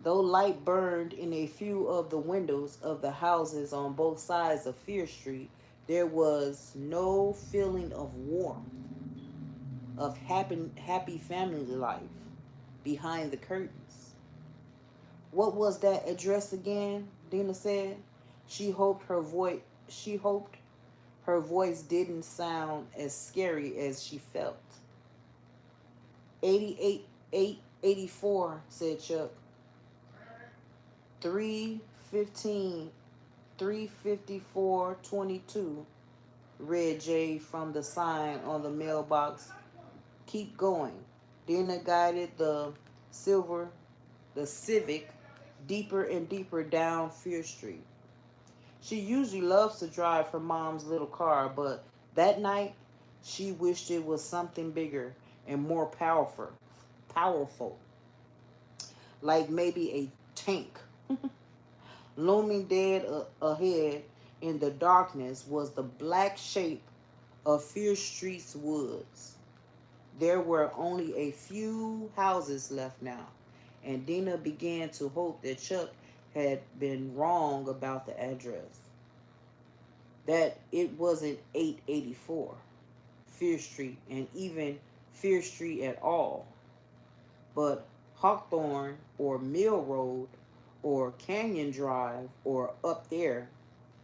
Though light burned in a few of the windows of the houses on both sides of Fear Street, there was no feeling of warmth, of happy family life behind the curtains. What was that address again? Dina said. She hoped her voice didn't sound as scary as she felt. 8884, said Chuck. 315, 35422, read Jay from the sign on the mailbox. Keep going. Dina guided the Civic deeper and deeper down Fear Street. She usually loves to drive her mom's little car, but that night she wished it was something bigger and more powerful, like maybe a tank. Looming dead ahead in the darkness was the black shape of Fear Street's woods. There were only a few houses left now, and Dina began to hope that Chuck had been wrong about the address. That it wasn't 884 Fear Street, and even Fear Street at all, but Hawthorne or Mill Road or Canyon Drive or up there,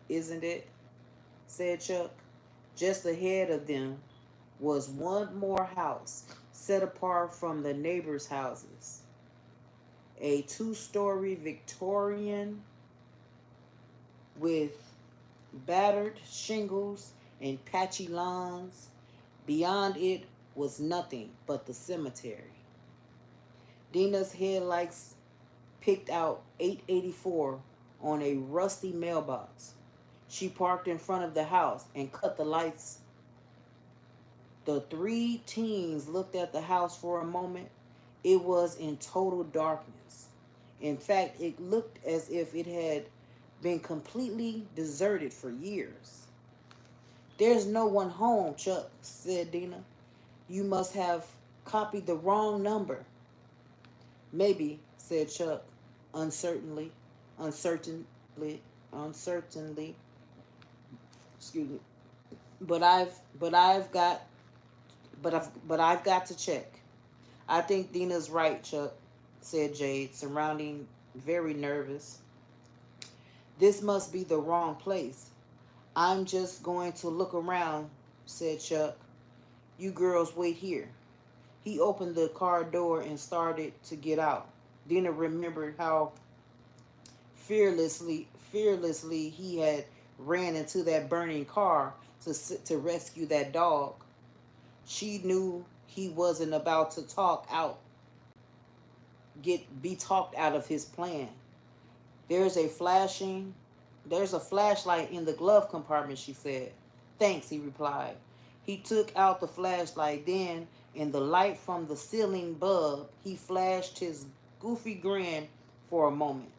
isn't it? Said Chuck. Just ahead of them was one more house set apart from the neighbors' houses. A two-story Victorian with battered shingles and patchy lawns. Beyond it was nothing but the cemetery. Dina's headlights picked out 884 on a rusty mailbox. She parked in front of the house and cut the lights. The three teens looked at the house for a moment. It was in total darkness. In fact, it looked as if it had been completely deserted for years. There's no one home, Chuck, said Dina. You must have copied the wrong number. Maybe, said Chuck, uncertainly. Excuse me. But I've got to check. I think Dina's right, Chuck, said Jade, surrounding very nervous. This must be the wrong place. I'm just going to look around, said Chuck. You girls wait here. He opened the car door and started to get out. Dina remembered how fearlessly he had ran into that burning car to rescue that dog. She knew he wasn't about to be talked out of his plan. There's a flashing there's a flashlight in the glove compartment, she said. Thanks, he replied. He took out the flashlight, then in the light from the ceiling bulb, he flashed his goofy grin for a moment.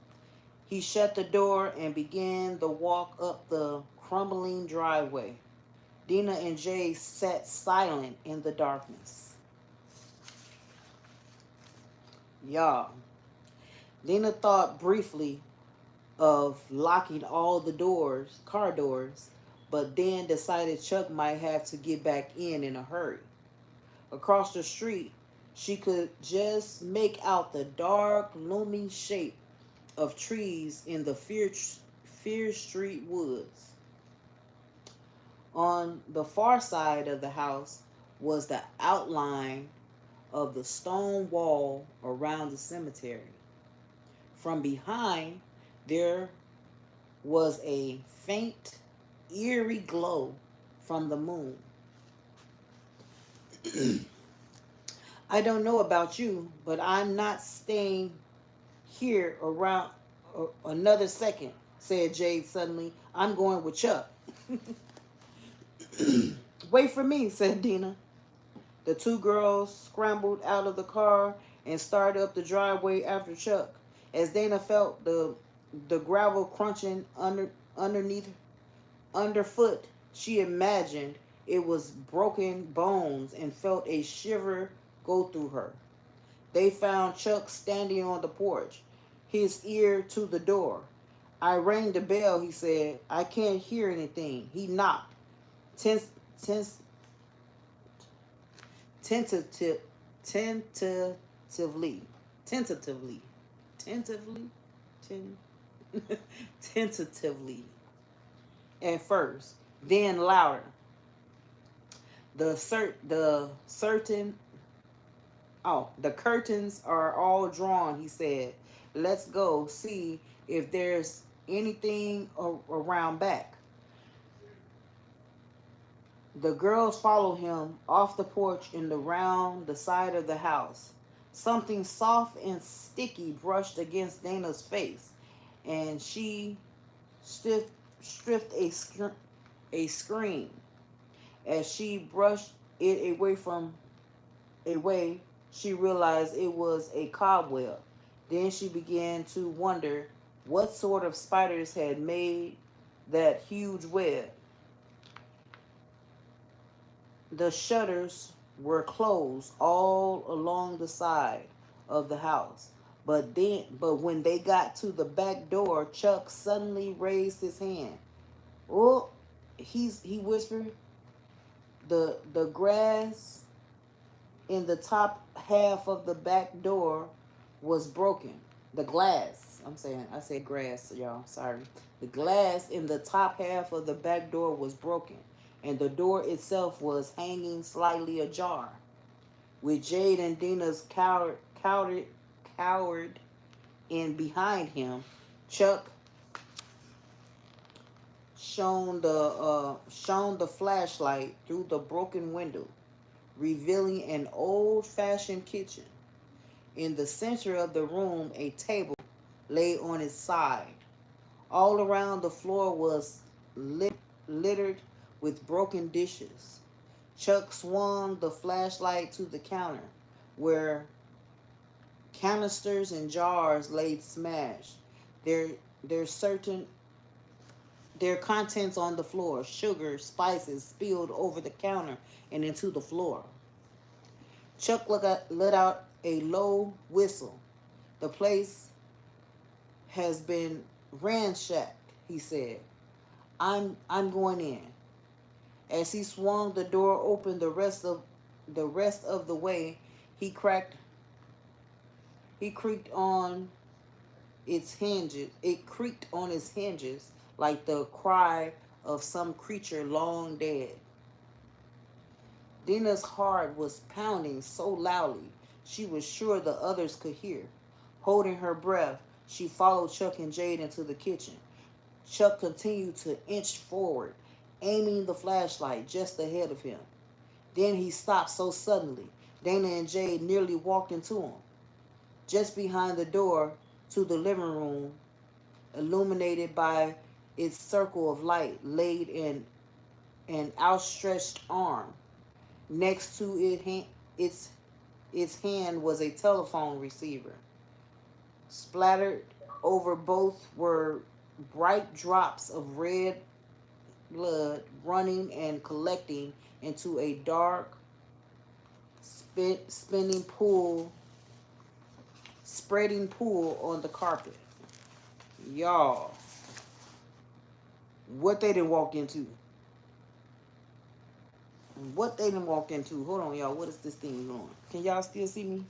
He shut the door and began the walk up the crumbling driveway. Dina and Jay sat silent in the darkness. Y'all, Dina thought briefly of locking all the car doors, but then decided Chuck might have to get back in a hurry. Across the street, she could just make out the dark, looming shape of trees in the Fear Street woods. On the far side of the house was the outline of the stone wall around the cemetery. From behind, there was a faint, eerie glow from the moon. I don't know about you, but I'm not staying here around another second, said Jade suddenly. I'm going with Chuck. Wait for me, said Dina. The two girls scrambled out of the car and started up the driveway after Chuck. As Dana felt the gravel crunching underfoot, she imagined it was broken bones and felt a shiver go through her. They found Chuck standing on the porch, his ear to the door. I rang the bell, he said. I can't hear anything. He knocked. Tentatively. Tentatively. Tentatively. Tentatively. At first, then louder. The curtains are all drawn, he said. Let's go see if there's anything around back. The girls followed him off the porch and around the side of the house. Something soft and sticky brushed against Dana's face, and she stripped a scream. As she brushed it away, she realized it was a cobweb. Then she began to wonder what sort of spiders had made that huge web. The shutters were closed all along the side of the house. But when they got to the back door, Chuck suddenly raised his hand. Oh, he whispered. The grass in the top half of the back door was broken. The glass, I said grass, y'all, sorry. The glass in the top half of the back door was broken, and the door itself was hanging slightly ajar. With Jade and Dina's cowered in behind him, Chuck shone the flashlight through the broken window, revealing an old-fashioned kitchen. In the center of the room, a table lay on its side. All around the floor was littered with broken dishes. Chuck swung the flashlight to the counter, where canisters and jars lay smashed. Their contents on the floor. Sugar, spices spilled over the counter and into the floor. Chuck let out a low whistle. The place has been ransacked, he said. I'm going in. As he swung the door open the rest of the way, he creaked on its hinges. It creaked on its hinges like the cry of some creature long dead. Dina's heart was pounding so loudly she was sure the others could hear. Holding her breath, she followed Chuck and Jade into the kitchen. Chuck continued to inch forward, aiming the flashlight just ahead of him. Then he stopped so suddenly, Dana and Jade nearly walked into him. Just behind the door to the living room, illuminated by its circle of light, laid in an outstretched arm. Next to its hand was a telephone receiver. Splattered over both were bright drops of red blood running and collecting into a dark, spinning pool, spreading pool on the carpet. Y'all, what they done walked into? What they done walked into? Hold on, y'all. What is this thing going? Can y'all still see me?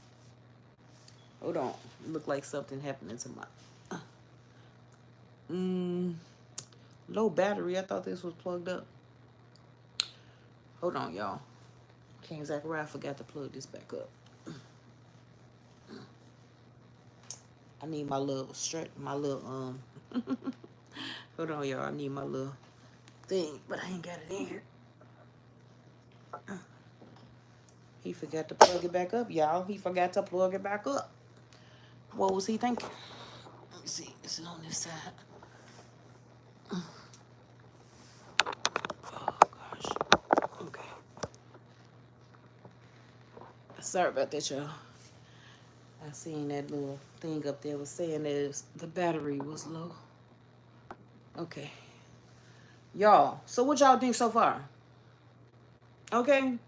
Hold on. Look like something happening to my... Low battery. I thought this was plugged up. Hold on, y'all. King Zachariah forgot to plug this back up. I need my little hold on, y'all. I need my little thing, but I ain't got it in here. He forgot to plug it back up, y'all. He forgot to plug it back up. What was he thinking? Let me see. Is it on this side? Oh, gosh. Okay. Sorry about that, y'all. I seen that little thing up there was saying that the battery was low. Okay. Y'all, so what y'all think so far? Okay.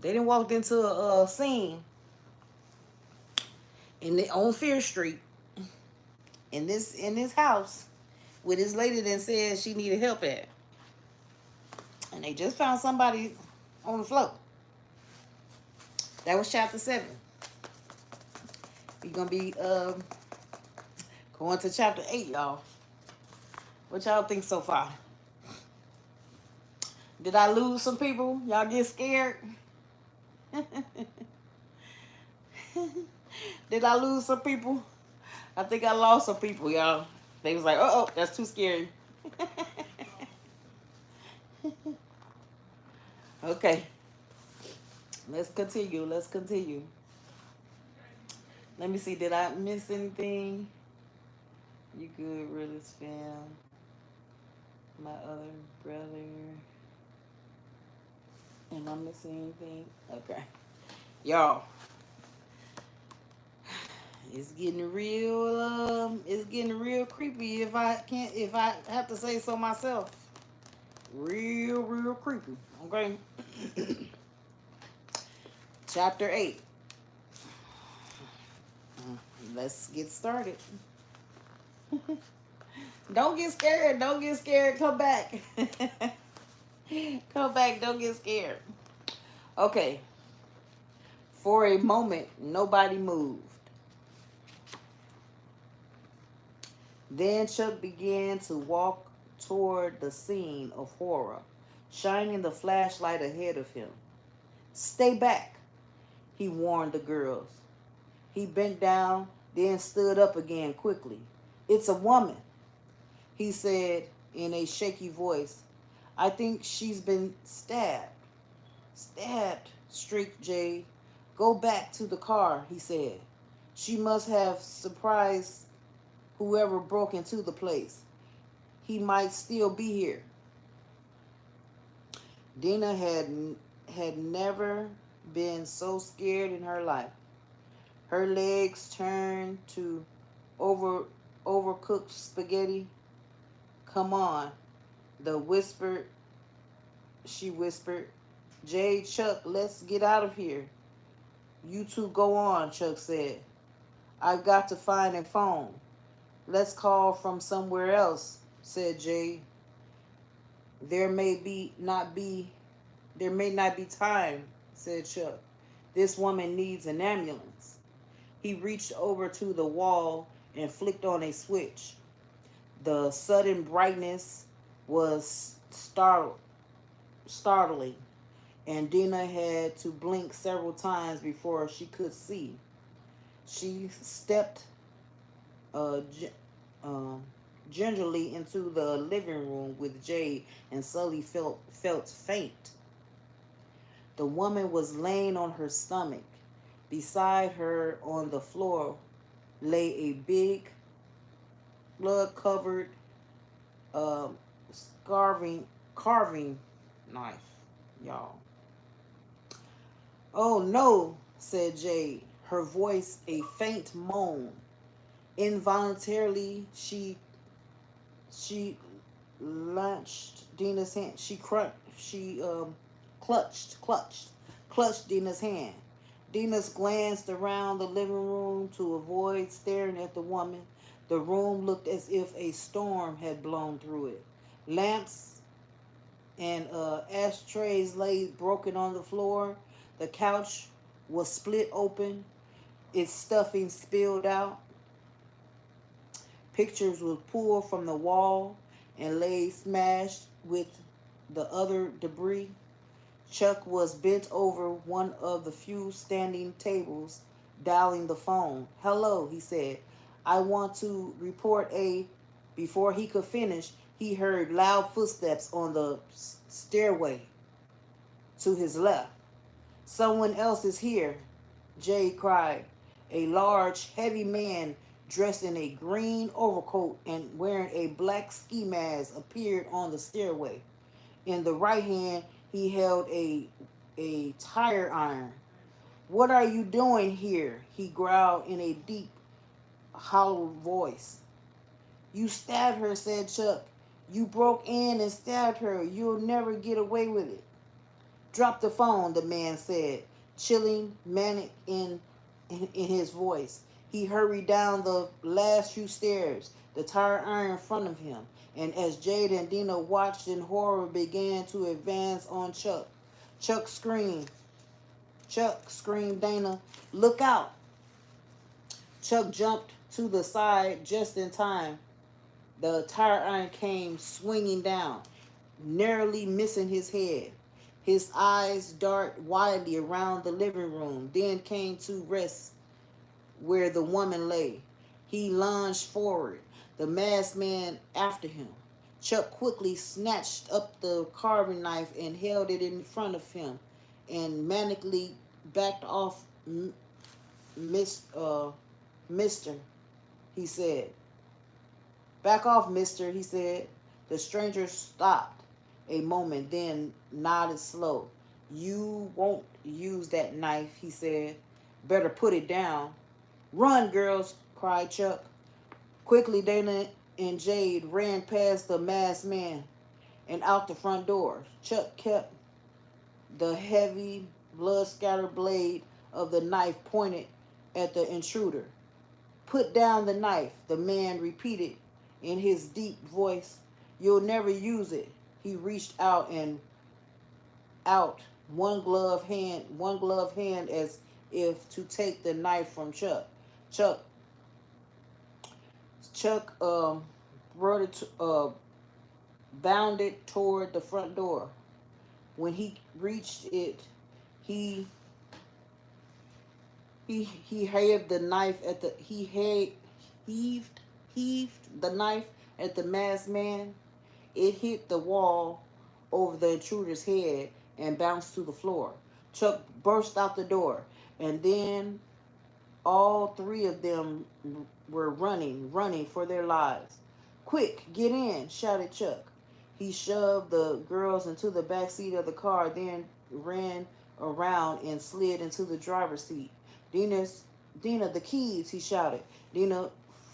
They done walked into a scene on Fear Street in this house with this lady that said she needed help at. And they just found somebody on the floor. That was chapter 7. We're gonna be going to chapter 8, y'all. What y'all think so far? Did I lose some people? Y'all get scared? Did I lose some people? I think I lost some people, y'all. They was like, uh-oh, that's too scary. Okay. Let's continue. Let's continue. Let me see. Did I miss anything? You good, realist fam. My other brother. Am I missing anything? Okay. Y'all. It's getting real creepy if I have to say so myself. Real creepy. Okay. Chapter 8. Let's get started. Don't get scared. Don't get scared. Come back. Come back. Don't get scared. Okay. For a moment, nobody moved. Then Chuck began to walk toward the scene of horror, shining the flashlight ahead of him. Stay back, he warned the girls. He bent down, then stood up again quickly. It's a woman, he said in a shaky voice. I think she's been stabbed. Stabbed, shrieked Jade. Go back to the car, he said. She must have surprised whoever broke into the place. He might still be here. Dina had never been so scared in her life. Her legs turned to overcooked spaghetti. Come on, she whispered. Jade, Chuck, let's get out of here. You two go on, Chuck said. I've got to find a phone. Let's call from somewhere else, said Jade. There may not be time, said Chuck. This woman needs an ambulance. He reached over to the wall and flicked on a switch. The sudden brightness was startling. and Dina had to blink several times before she could see. She stepped uh, gi- um, gingerly into the living room with Jade, and Sully felt faint. The woman was laying on her stomach. Beside her on the floor lay a big, blood-covered, uh, carving knife, y'all. "Oh no," said Jade, her voice a faint moan. Involuntarily, she launched Dina's hand. She clutched Dina's hand. Dina glanced around the living room to avoid staring at the woman. The room looked as if a storm had blown through it. Lamps and ashtrays lay broken on the floor. The couch was split open, its stuffing spilled out. Pictures were pulled from the wall and lay smashed with the other debris. Chuck was bent over one of the few standing tables, dialing the phone. "Hello," he said. "I want to report a..." Before he could finish, he heard loud footsteps on the stairway to his left. "Someone else is here," Jay cried. A large, heavy man dressed in a green overcoat and wearing a black ski mask appeared on the stairway. In the right hand, he held a tire iron. "What are you doing here?" he growled in a deep, hollow voice. "You stabbed her," said Chuck. "You broke in and stabbed her. You'll never get away with it." "Drop the phone," the man said, chilling manic in his voice. He hurried down the last few stairs, the tire iron in front of him, and as Jade and Dina watched in horror began to advance on Chuck. Chuck screamed. "Chuck," screamed Dana, "look out." Chuck jumped to the side just in time. The tire iron came swinging down, narrowly missing his head. His eyes darted widely around the living room, then came to rest where the woman lay. He lunged forward, the masked man after him. Chuck quickly snatched up the carving knife and held it in front of him and manically backed off. Mister, he said. "Back off, mister," he said. The stranger stopped a moment, then nodded slow. "You won't use that knife," he said. "Better put it down." "Run, girls," cried Chuck. Quickly, Dana and Jade ran past the masked man and out the front door. Chuck kept the heavy, blood-scattered blade of the knife pointed at the intruder. "Put down the knife," the man repeated in his deep voice. "You'll never use it." He reached out one glove hand as if to take the knife from Chuck. Chuck Chuck brought it bounded toward the front door. When he reached it, he he heaved the knife at the heaved the knife at the masked man. It hit the wall over the intruder's head and bounced to the floor. Chuck burst out the door, and then all three of them were running for their lives. "Quick, get in," shouted Chuck. He shoved the girls into the back seat of the car, then ran around and slid into the driver's seat. Dina, the keys," he shouted. Dina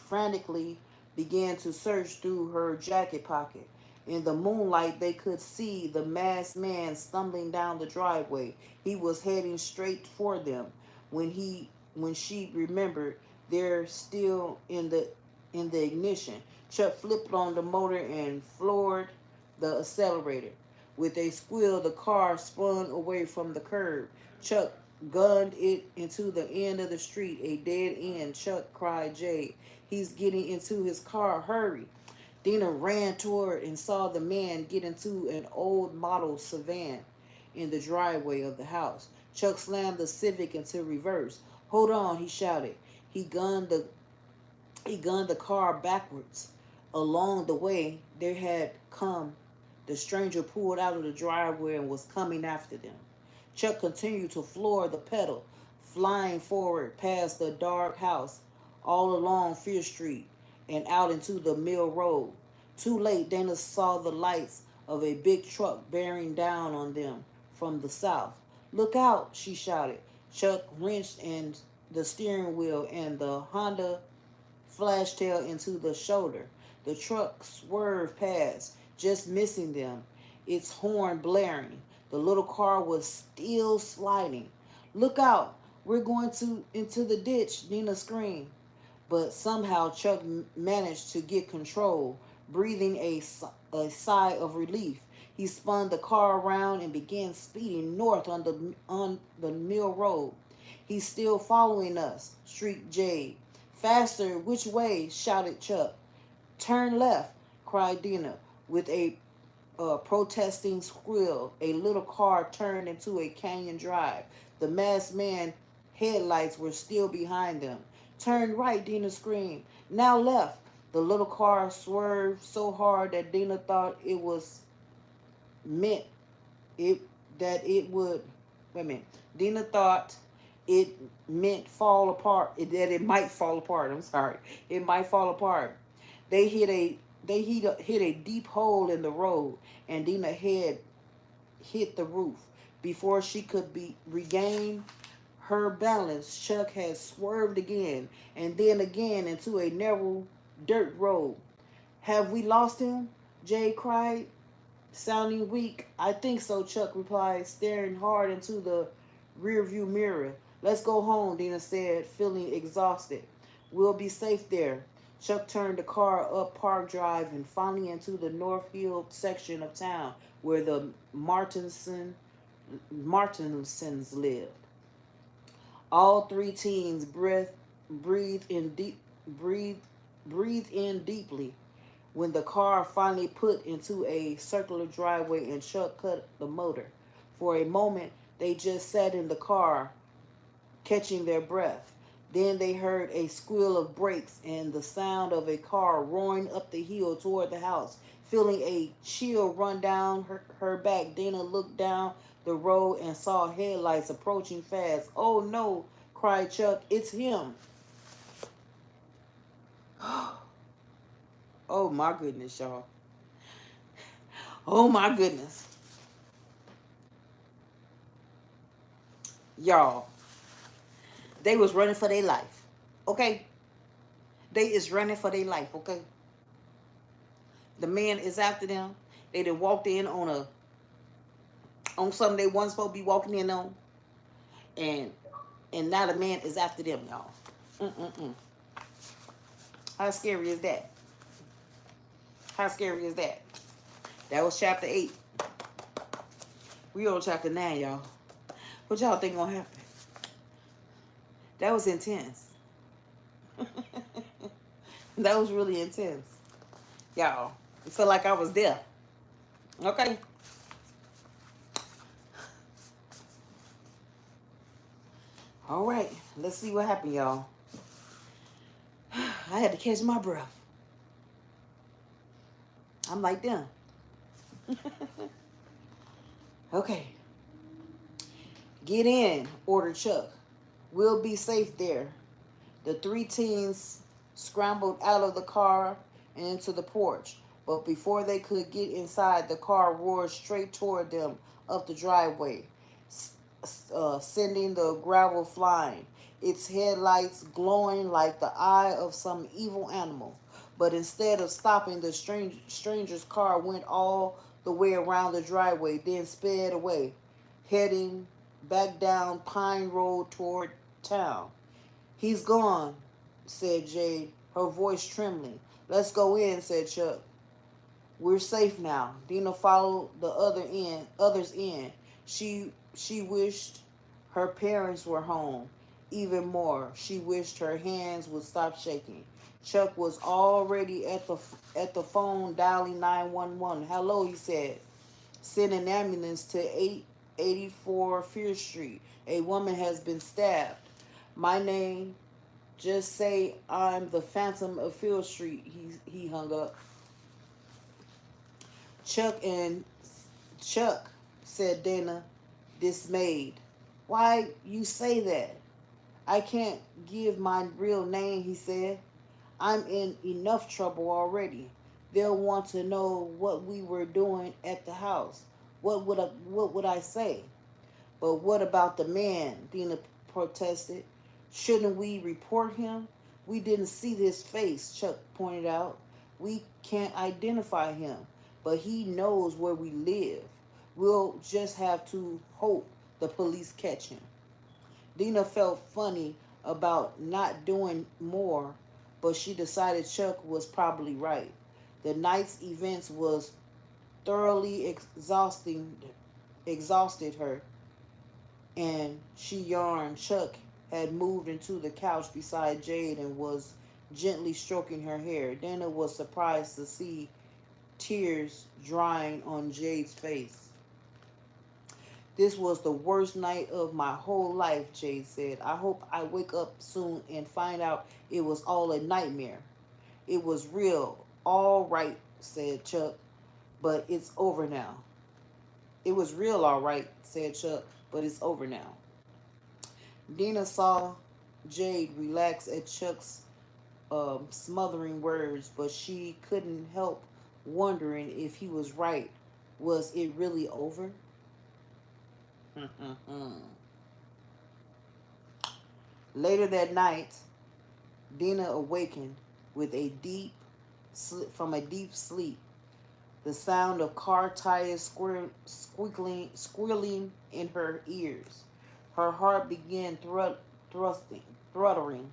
frantically began to search through her jacket pocket. In the moonlight, they could see the masked man stumbling down the driveway. He was heading straight for them. When she remembered, they're still in the ignition. Chuck flipped on the motor and floored the accelerator. With a squeal, the car spun away from the curb. Chuck gunned it into the end of the street, a dead end. "Chuck," cried Jade. "He's getting into his car. Hurry." Dina ran toward and saw the man get into an old model sedan. in the driveway of the house. Chuck slammed the Civic into reverse. Hold on, he shouted. He gunned the he gunned the car backwards. Along the way, there had come. The stranger pulled out of the driveway and was coming after them. Chuck continued to floor the pedal, flying forward past the dark house, all along Fifth Street, and out into the Mill Road. Too late, Dana saw the lights of a big truck bearing down on them from the south. Look out, she shouted. Chuck wrenched in the steering wheel and the Honda flashtail into the shoulder. The truck swerved past, just missing them, its horn blaring. The little car was still sliding. Look out! We're going into the ditch, Nina screamed. But somehow Chuck managed to get control, breathing a sigh of relief. He spun the car around and began speeding north on the Mill Road. He's still following us, shrieked Jade. Faster, which way? Shouted Chuck. Turn left, cried Dina, with a protesting squeal. A little car turned into a canyon drive. The masked man headlights were still behind them. Turn right, Dina screamed. Now left. The little car swerved so hard that Dina thought it was meant it that it would wait a minute. Dina thought it meant fall apart. That it might fall apart. I'm sorry. It might fall apart. They hit a deep hole in the road, and Dina head hit the roof. Before she could regain her balance, Chuck had swerved again and then again into a narrow dirt road. Have we lost him? Jay cried, sounding weak. I think so, Chuck replied, staring hard into the rearview mirror. Let's go home, Dina said, feeling exhausted. We'll be safe there. Chuck turned the car up Park Drive and finally into the North Hill section of town where the Martinsons lived. All three teens breathed in deeply when the car finally put into a circular driveway and Chuck cut the motor. For a moment, they just sat in the car, catching their breath. Then they heard a squeal of brakes and the sound of a car roaring up the hill toward the house. Feeling a chill run down her back, Dana looked down the road and saw headlights approaching fast. Oh no, cried Chuck, it's him. Oh my goodness, y'all. Oh my goodness. Y'all, they was running for their life. Okay? They is running for their life, okay? The man is after them. They done walked in on something they wasn't supposed to be walking in on. And now the man is after them, y'all. How scary is that? How scary is that? That was chapter 8. We on chapter 9, y'all. What y'all think gonna happen? That was intense. That was really intense. Y'all, I felt like I was there. Okay? All right, let's see what happened, y'all. I had to catch my breath. I'm like them. Okay. Get in, ordered Chuck. We'll be safe there. The three teens scrambled out of the car and into the porch. But before they could get inside, the car roared straight toward them up the driveway, sending the gravel flying, its headlights glowing like the eye of some evil animal. But instead of stopping, the stranger's car went all the way around the driveway, then sped away, heading back down Pine Road toward town. He's gone, said Jade, her voice trembling. Let's go in, said Chuck. We're safe now. Dina followed the others in. She wished her parents were home. Even more, she wished her hands would stop shaking. Chuck was already at the phone dialing 911. Hello, he said. Send an ambulance to 84 Fear Street. A woman has been stabbed. My name, just say I'm the Phantom of Field Street. He hung up. Chuck and Chuck, said Dana, dismayed. Why you say that? I can't give my real name, he said. I'm in enough trouble already. They'll want to know what we were doing at the house. What would I say? But what about the man? Dina protested. Shouldn't we report him? We didn't see his face, Chuck pointed out. We can't identify him, but he knows where we live. We'll just have to hope the police catch him. Dina felt funny about not doing more, but she decided Chuck was probably right. The night's events was thoroughly exhausted her, and she yarned. Chuck had moved into the couch beside Jade and was gently stroking her hair. Dana was surprised to see tears drying on Jade's face. This was the worst night of my whole life, Jade said. I hope I wake up soon and find out it was all a nightmare. It was real, all right, said Chuck, but it's over now. It was real, all right, said Chuck, but it's over now. Dina saw Jade relax at Chuck's smothering words, but she couldn't help wondering if he was right. Was it really over? Later that night, Dina awakened with a from a deep sleep. The sound of car tires squealing in her ears. Her heart began throttling, throttling,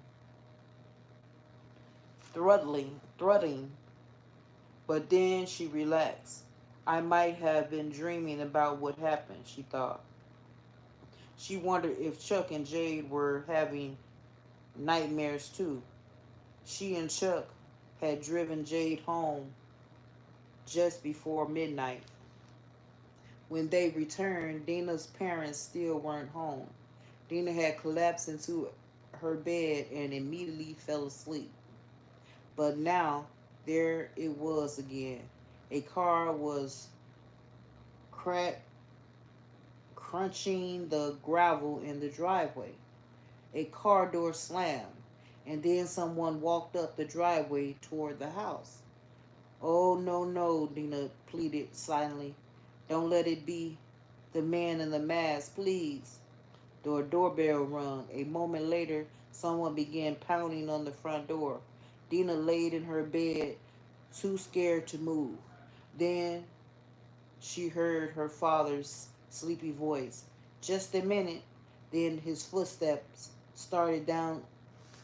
but then she relaxed. I might have been dreaming about what happened, she thought. She wondered if Chuck and Jade were having nightmares too. She and Chuck had driven Jade home just before midnight. When they returned, Dina's parents still weren't home. Dina had collapsed into her bed and immediately fell asleep. But now, there it was again. A car was crack, crunching the gravel in the driveway. A car door slammed, and then someone walked up the driveway toward the house. Oh, no, no, Dina pleaded silently. Don't let it be the man in the mask, please. The doorbell rung. A moment later, someone began pounding on the front door. Dina laid in her bed, too scared to move. Then she heard her father's sleepy voice. Just a minute. Then his footsteps started down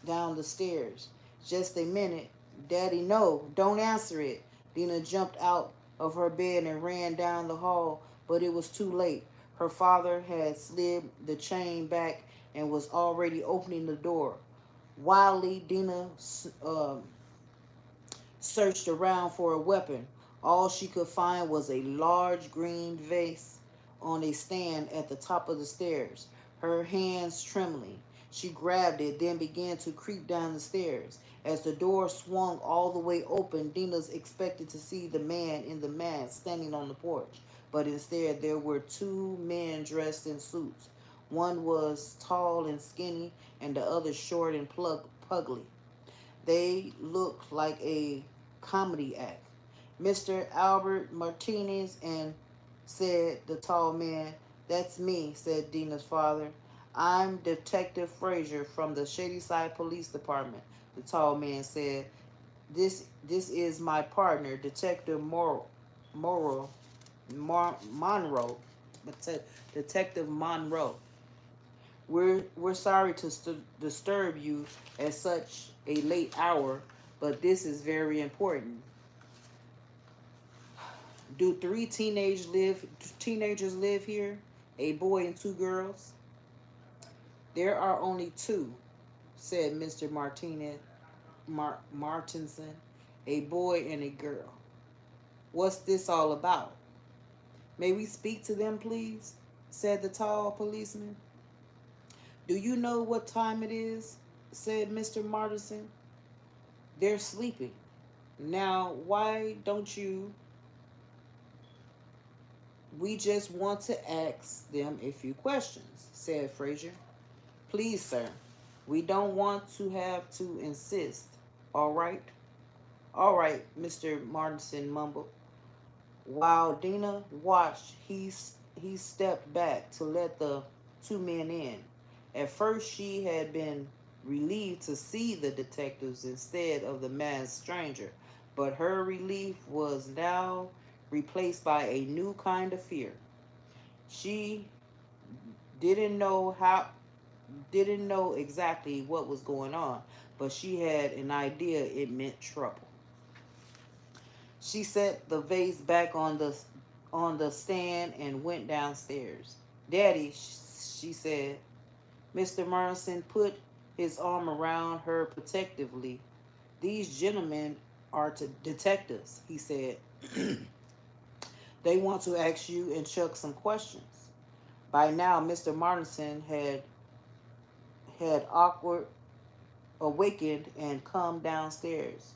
the stairs. Just a minute. Daddy, no, don't answer it. Dina jumped out of her bed and ran down the hall, but it was too late. Her father had slid the chain back and was already opening the door. Wildly, Dina searched around for a weapon. All she could find was a large green vase on a stand at the top of the stairs. Her hands trembling, she grabbed it, then began to creep down the stairs. As the door swung all the way open, Dina expected to see the man in the mask standing on the porch. But instead, there were two men dressed in suits. One was tall and skinny, and the other short and pugly. They looked like a comedy act. Mr. Albert Martinez, and said the tall man. That's me, said Dina's father. I'm Detective Frazier from the Shadyside Police Department, the tall man said. This is my partner, Detective Monroe. Detective Monroe. We're sorry to disturb you at such a late hour, but this is very important. Do three teenagers live here? A boy and two girls? There are only two, said Mr. Martinson. A boy and a girl. What's this all about? May we speak to them, please? said the tall policeman. Do you know what time it is? Said Mr. Martinson. They're sleeping. Now, why don't you? We just want to ask them a few questions, said Frazier. Please, sir. We don't want to have to insist. All right? All right, Mr. Martinson mumbled. While Dina watched, he stepped back to let the two men in. At first, she had been relieved to see the detectives instead of the masked stranger, but her relief was now replaced by a new kind of fear. She didn't know how didn't know exactly what was going on, but she had an idea it meant trouble. She set the vase back on the stand and went downstairs. Daddy, she said. Mr. Morrison put his arm around her protectively. These gentlemen are detectives, he said. They want to ask you and Chuck some questions. By now, Mr. Martinson had awkward awakened and come downstairs.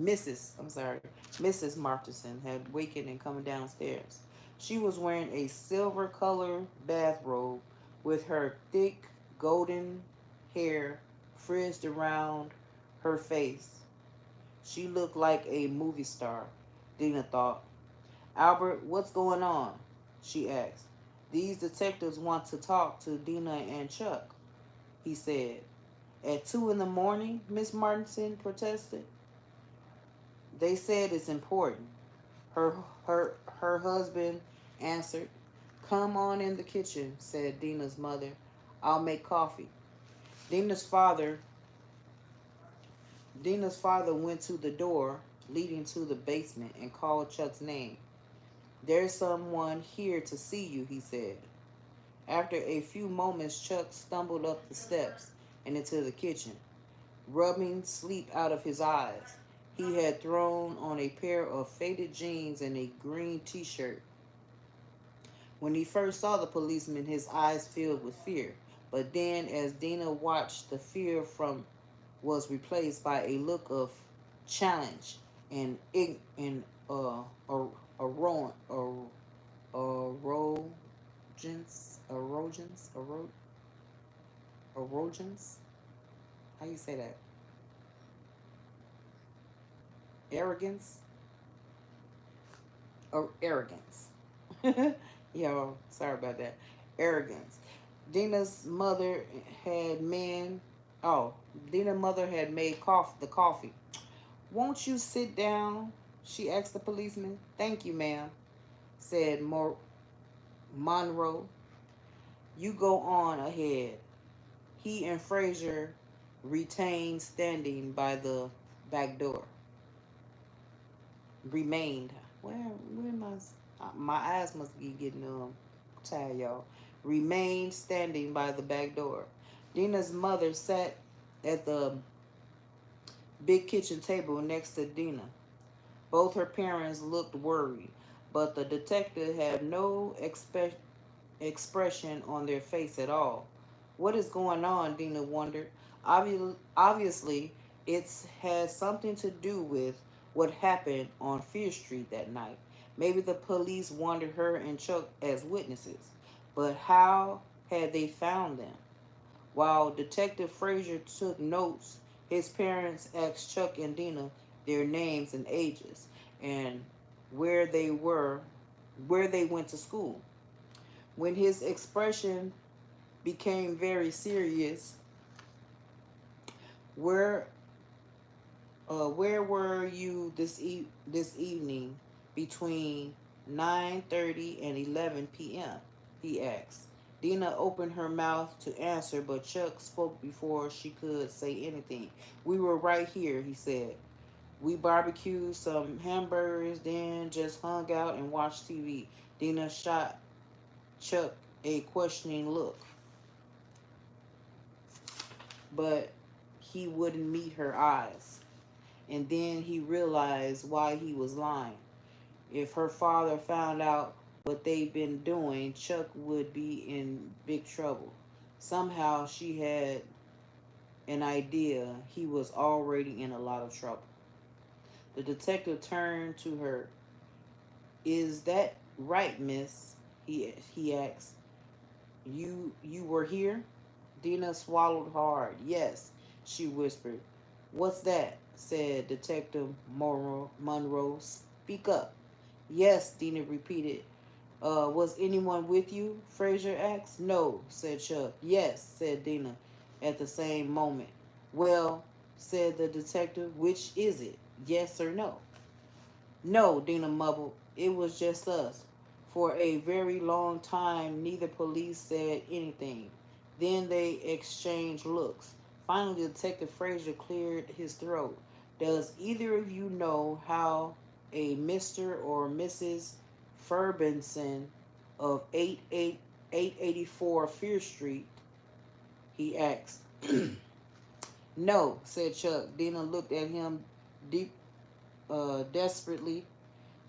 Mrs. Martinson had wakened and come downstairs. She was wearing a silver colored bathrobe with her thick golden hair frizzed around her face. She looked like a movie star, Dina thought. Albert, what's going on? She asked. These detectives want to talk to Dina and Chuck, he said. At 2 in the morning, Miss Martinson protested. They said it's important. Her her husband answered. Come on in the kitchen, said Dina's mother. I'll make coffee. Dina's father Dina's father went to the door leading to the basement and called Chuck's name. There's someone here to see you, he said. After a few moments, Chuck stumbled up the steps and into the kitchen, rubbing sleep out of his eyes. He had thrown on a pair of faded jeans and a green t-shirt. When he first saw the policeman, his eyes filled with fear. But then, as Dina watched, the fear from was replaced by a look of challenge and uh, a arrogance, arrogance. How you say that? Arrogance, or arrogance. Yo, sorry about that. Arrogance. Dina's mother had men. Oh, Dina's mother had made the coffee. Won't you sit down? She asked the policeman. Thank you, ma'am, said Monroe. You go on ahead. He and Frazier retained standing by the back door. Remained. Where my eyes must be getting tired, y'all. Remained standing by the back door. Dina's mother sat at the big kitchen table next to Dina. Both her parents looked worried, but the detective had no expression on their face at all. What is going on? Dina wondered. Obviously, it's had something to do with what happened on Fear Street that night. Maybe the police wanted her and Chuck as witnesses, but how had they found them? While Detective Frazier took notes, his parents asked Chuck and Dina their names and ages and where they were, where they went to school. When his expression became very serious, where where were you this evening between 9:30 and 11 p.m.? He asked. Dina opened her mouth to answer, but Chuck spoke before she could say anything. We were right here, he said. We barbecued some hamburgers, then just hung out and watched TV. Dina shot Chuck a questioning look, but he wouldn't meet her eyes. And then he realized why he was lying. If her father found out what they've been doing, Chuck would be in big trouble. Somehow she had an idea he was already in a lot of trouble. The detective turned to her. Is that right, miss? He asked. You were here? Dina swallowed hard. Yes, she whispered. What's that? Said Detective Monroe. Speak up. Yes, Dina repeated. Was anyone with you? Fraser asked. No, said Chuck. Yes, said Dina at the same moment. Well, said the detective, which is it? Yes or no? No, Dina mumbled. It was just us. For a very long time, neither police said anything. Then they exchanged looks. Finally, Detective Fraser cleared his throat. Does either of you know how a Mr. or Mrs. Ferbenson of 884 Fear Street? He asked. No, said Chuck. Dina looked at him deep, desperately.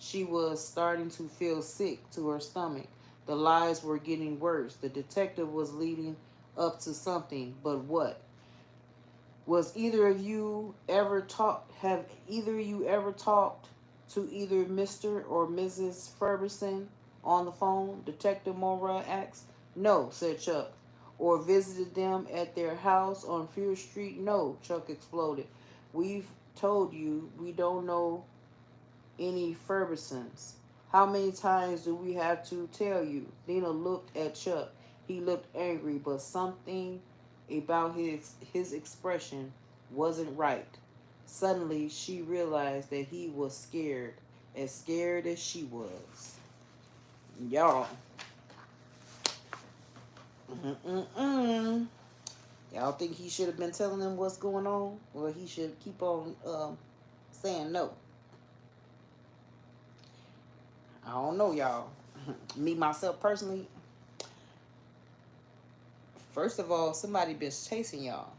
She was starting to feel sick to her stomach. The lies were getting worse. The detective was leading up to something, but what? Was either of you ever talked? Have either of you ever talked to either Mr. or Mrs. Ferguson on the phone? Detective Monroe asked. No, said Chuck. Or visited them at their house on Fear Street? No, Chuck exploded. We've told you we don't know any Fergusons. How many times do we have to tell you? Dina looked at Chuck. He looked angry, but something about his expression wasn't right. Suddenly, she realized that he was scared as she was. Y'all. Y'all think he should have been telling them what's going on? Or he should keep on saying no? I don't know, y'all. Me, myself, personally, first of all, somebody been chasing y'all.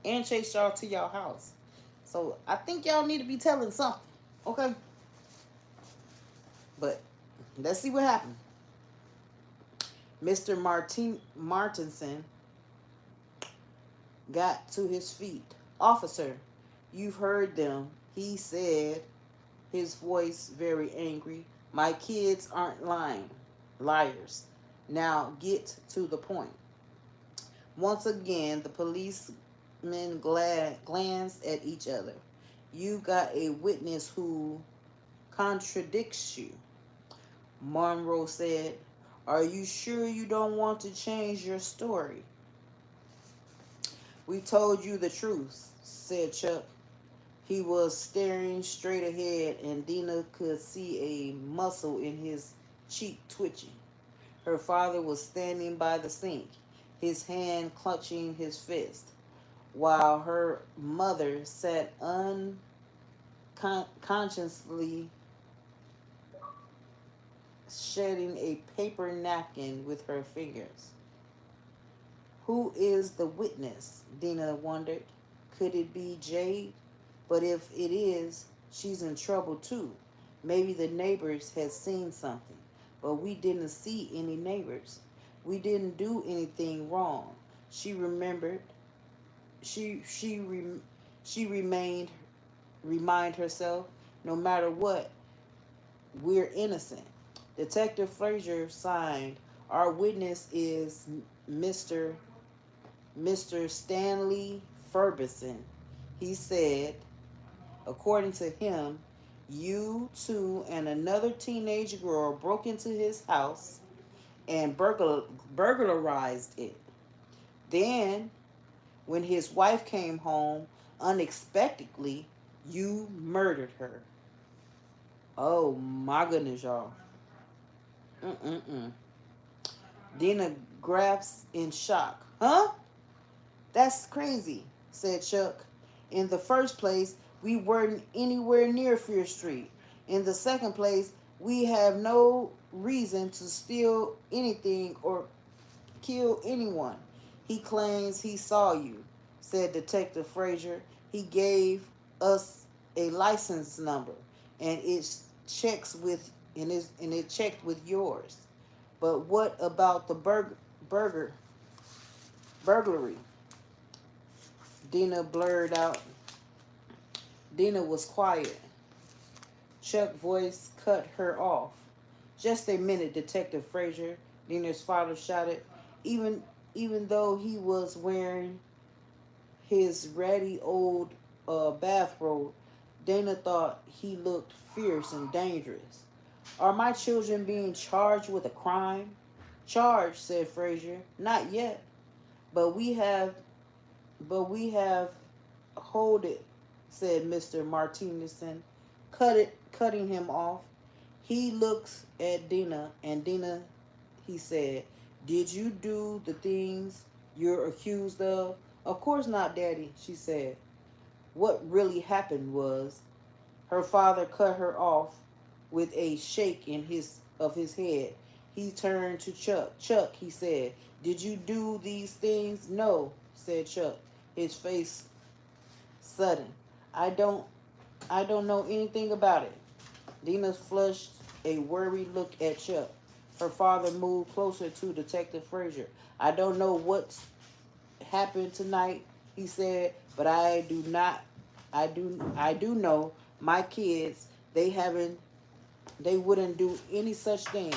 And chased y'all to y'all house. So, I think y'all need to be telling something. Okay? But, let's see what happened. Mr. Martinson got to his feet. Officer, you've heard them, he said, his voice very angry. My kids aren't lying. Liars. Now get to the point. Once again, the policemen glanced at each other. You got a witness who contradicts you, Monroe said. Are you sure you don't want to change your story? We told you the truth, said Chuck. He was staring straight ahead, and Dina could see a muscle in his cheek twitching. Her father was standing by the sink, his hand clutching his fist, while her mother sat unconsciously shedding a paper napkin with her fingers. Who is the witness? Dina wondered. Could it be Jade? But if it is, she's in trouble too. Maybe the neighbors had seen something, but we didn't see any neighbors. We didn't do anything wrong. She remembered. She remind herself. No matter what, we're innocent. Detective Fraser signed. Our witness is Mr. Stanley Ferguson. He said, according to him, you two and another teenage girl broke into his house and burglarized it. Then, when his wife came home unexpectedly, you murdered her. Oh my goodness, y'all. Dina grasps in shock. Huh? That's crazy, said Chuck. In the first place, we weren't anywhere near Fear Street. In the second place, we have no reason to steal anything or kill anyone. He claims he saw you, said Detective Fraser. He gave us a license number, and it checks with and it checked with yours. But what about the burger burglary? Dina blurred out. Dina was quiet. Chuck's voice cut her off. Just a minute, Detective Frazier, Dina's father shouted. Even even though he was wearing his ratty old bathrobe, Dana thought he looked fierce and dangerous. Are my children being charged with a crime? Charged, said Frazier. Not yet. But we have hold it, said Mr. Martinezson, cutting him off. He looked at Dina, and Dina, he said, did you do the things you're accused of? Of course not, Daddy, she said. What really happened was her father cut her off with a shake of his head. He turned to Chuck. Chuck, he said, did you do these things? No, said Chuck, his face sudden. I don't I don't know anything about it. Dina flushed a worried look at Chuck. Her father moved closer to Detective Frazier. I don't know what's happened tonight, he said, but I do know my kids, they wouldn't do any such things,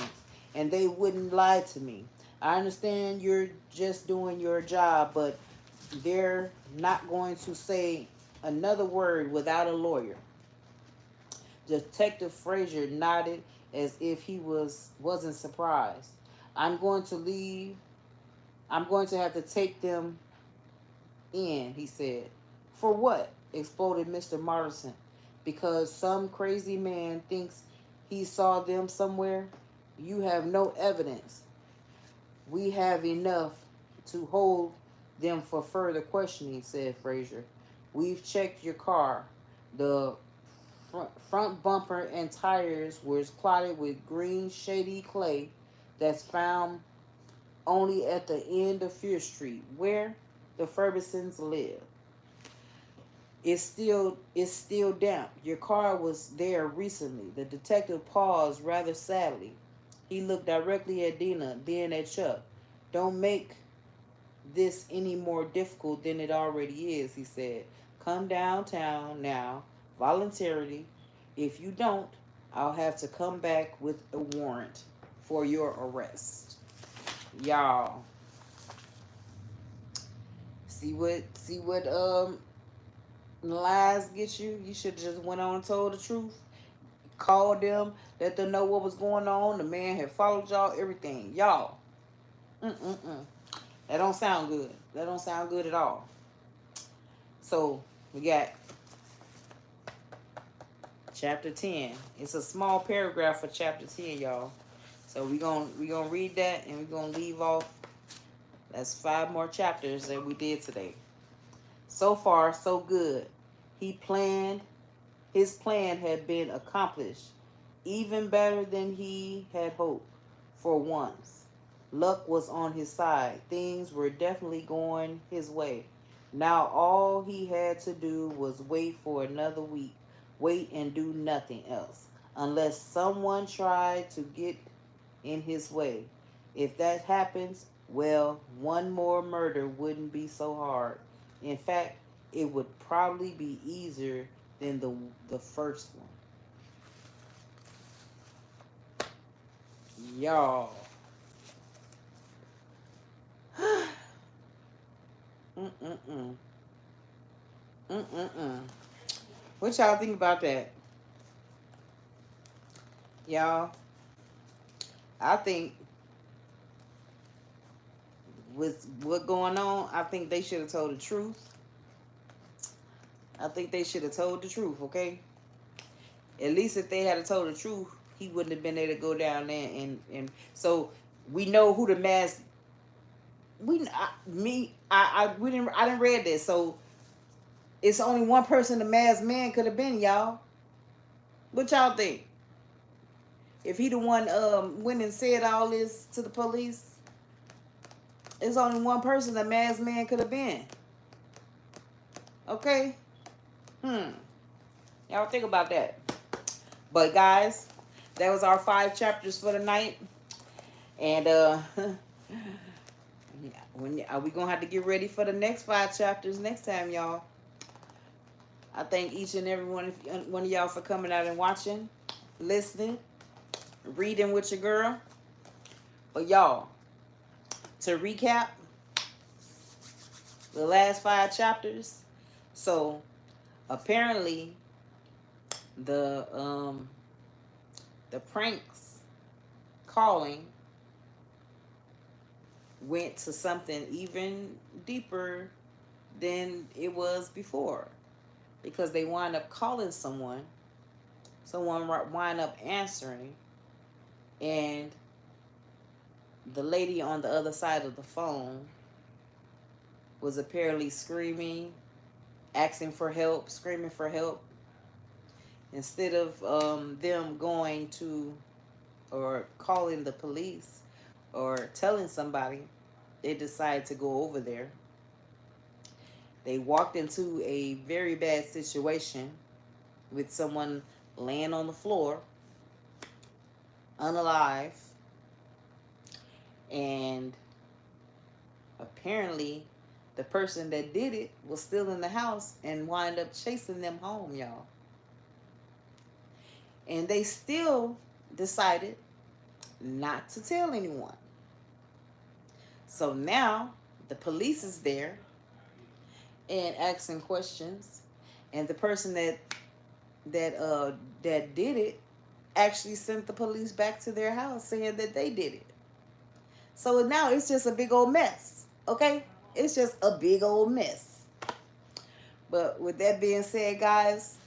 and they wouldn't lie to me. I understand you're just doing your job, but they're not going to say another word without a lawyer. Detective Frazier nodded as if he wasn't surprised. I'm going to leave. I'm going to have to take them in, he said. For what? Exploded Mr. Martinson. Because some crazy man thinks he saw them somewhere. You have no evidence. We have enough to hold them for further questioning, said Frazier. We've checked your car. The front bumper and tires were clotted with green, shady clay that's found only at the end of Fear Street, where the Fergusons live. It's still damp. Your car was there recently. The detective paused rather sadly. He looked directly at Dina, then at Chuck. Don't make this any more difficult than it already is, he said. Come downtown now, voluntarily. If you don't, I'll have to come back with a warrant for your arrest. Y'all. See what lies get you? You should have just went on and told the truth. Called them, let them know what was going on. The man had followed y'all, everything. Y'all. That don't sound good. That don't sound good at all. So we got chapter 10. It's a small paragraph for chapter 10, y'all. So we gonna read that, and we're gonna leave off. That's 5 more chapters that we did today. So far, so good. His plan had been accomplished, even better than he had hoped. For once, luck was on his side. Things were definitely going his way. Now all he had to do was wait for another week. Wait and do nothing else, unless someone tried to get in his way. If that happens, well, one more murder wouldn't be so hard. In fact, it would probably be easier than the first one. Y'all. Mm-mm-mm. Mm-mm-mm. What y'all think about that? Y'all, I think with what going on, I think they should have told the truth. I think they should have told the truth, okay? At least if they had told the truth, he wouldn't have been able to go down there and so we know who the mask. I didn't read this, so it's only one person the masked man could have been, y'all. What y'all think? If he the one went and said all this to the police, it's only one person the masked man could have been. Okay? Y'all think about that. But guys, that was our 5 chapters for the night. And when are we gonna have to get ready for the next 5 chapters next time, y'all? I thank each and every one of y'all for coming out and watching, listening, reading with your girl. But y'all, to recap the last 5 chapters. So apparently the pranks calling went to something even deeper than it was before, because they wind up calling someone wind up answering, and the lady on the other side of the phone was apparently screaming, asking for help, screaming for help. Instead of them going to or calling the police or telling somebody, they decided to go over there. They walked into a very bad situation with someone laying on the floor, unalive, and apparently the person that did it was still in the house and wind up chasing them home, y'all. And they still decided not to tell anyone. So now the police is there and asking questions, and the person that did it actually sent the police back to their house saying that they did it. So now it's just a big old mess. Okay? It's just a big old mess. But with that being said, guys,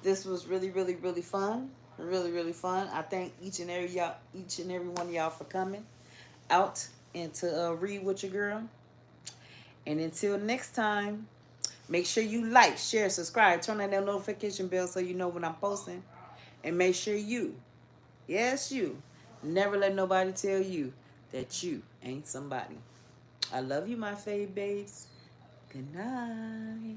this was really, really, really fun. Really, really fun. I thank each and every one of y'all for coming out and to read with your girl. And until next time, make sure you like, share, subscribe, turn on that notification bell so you know when I'm posting. And make sure you, yes you, never let nobody tell you that you ain't somebody. I love you, my fave babes. Good night.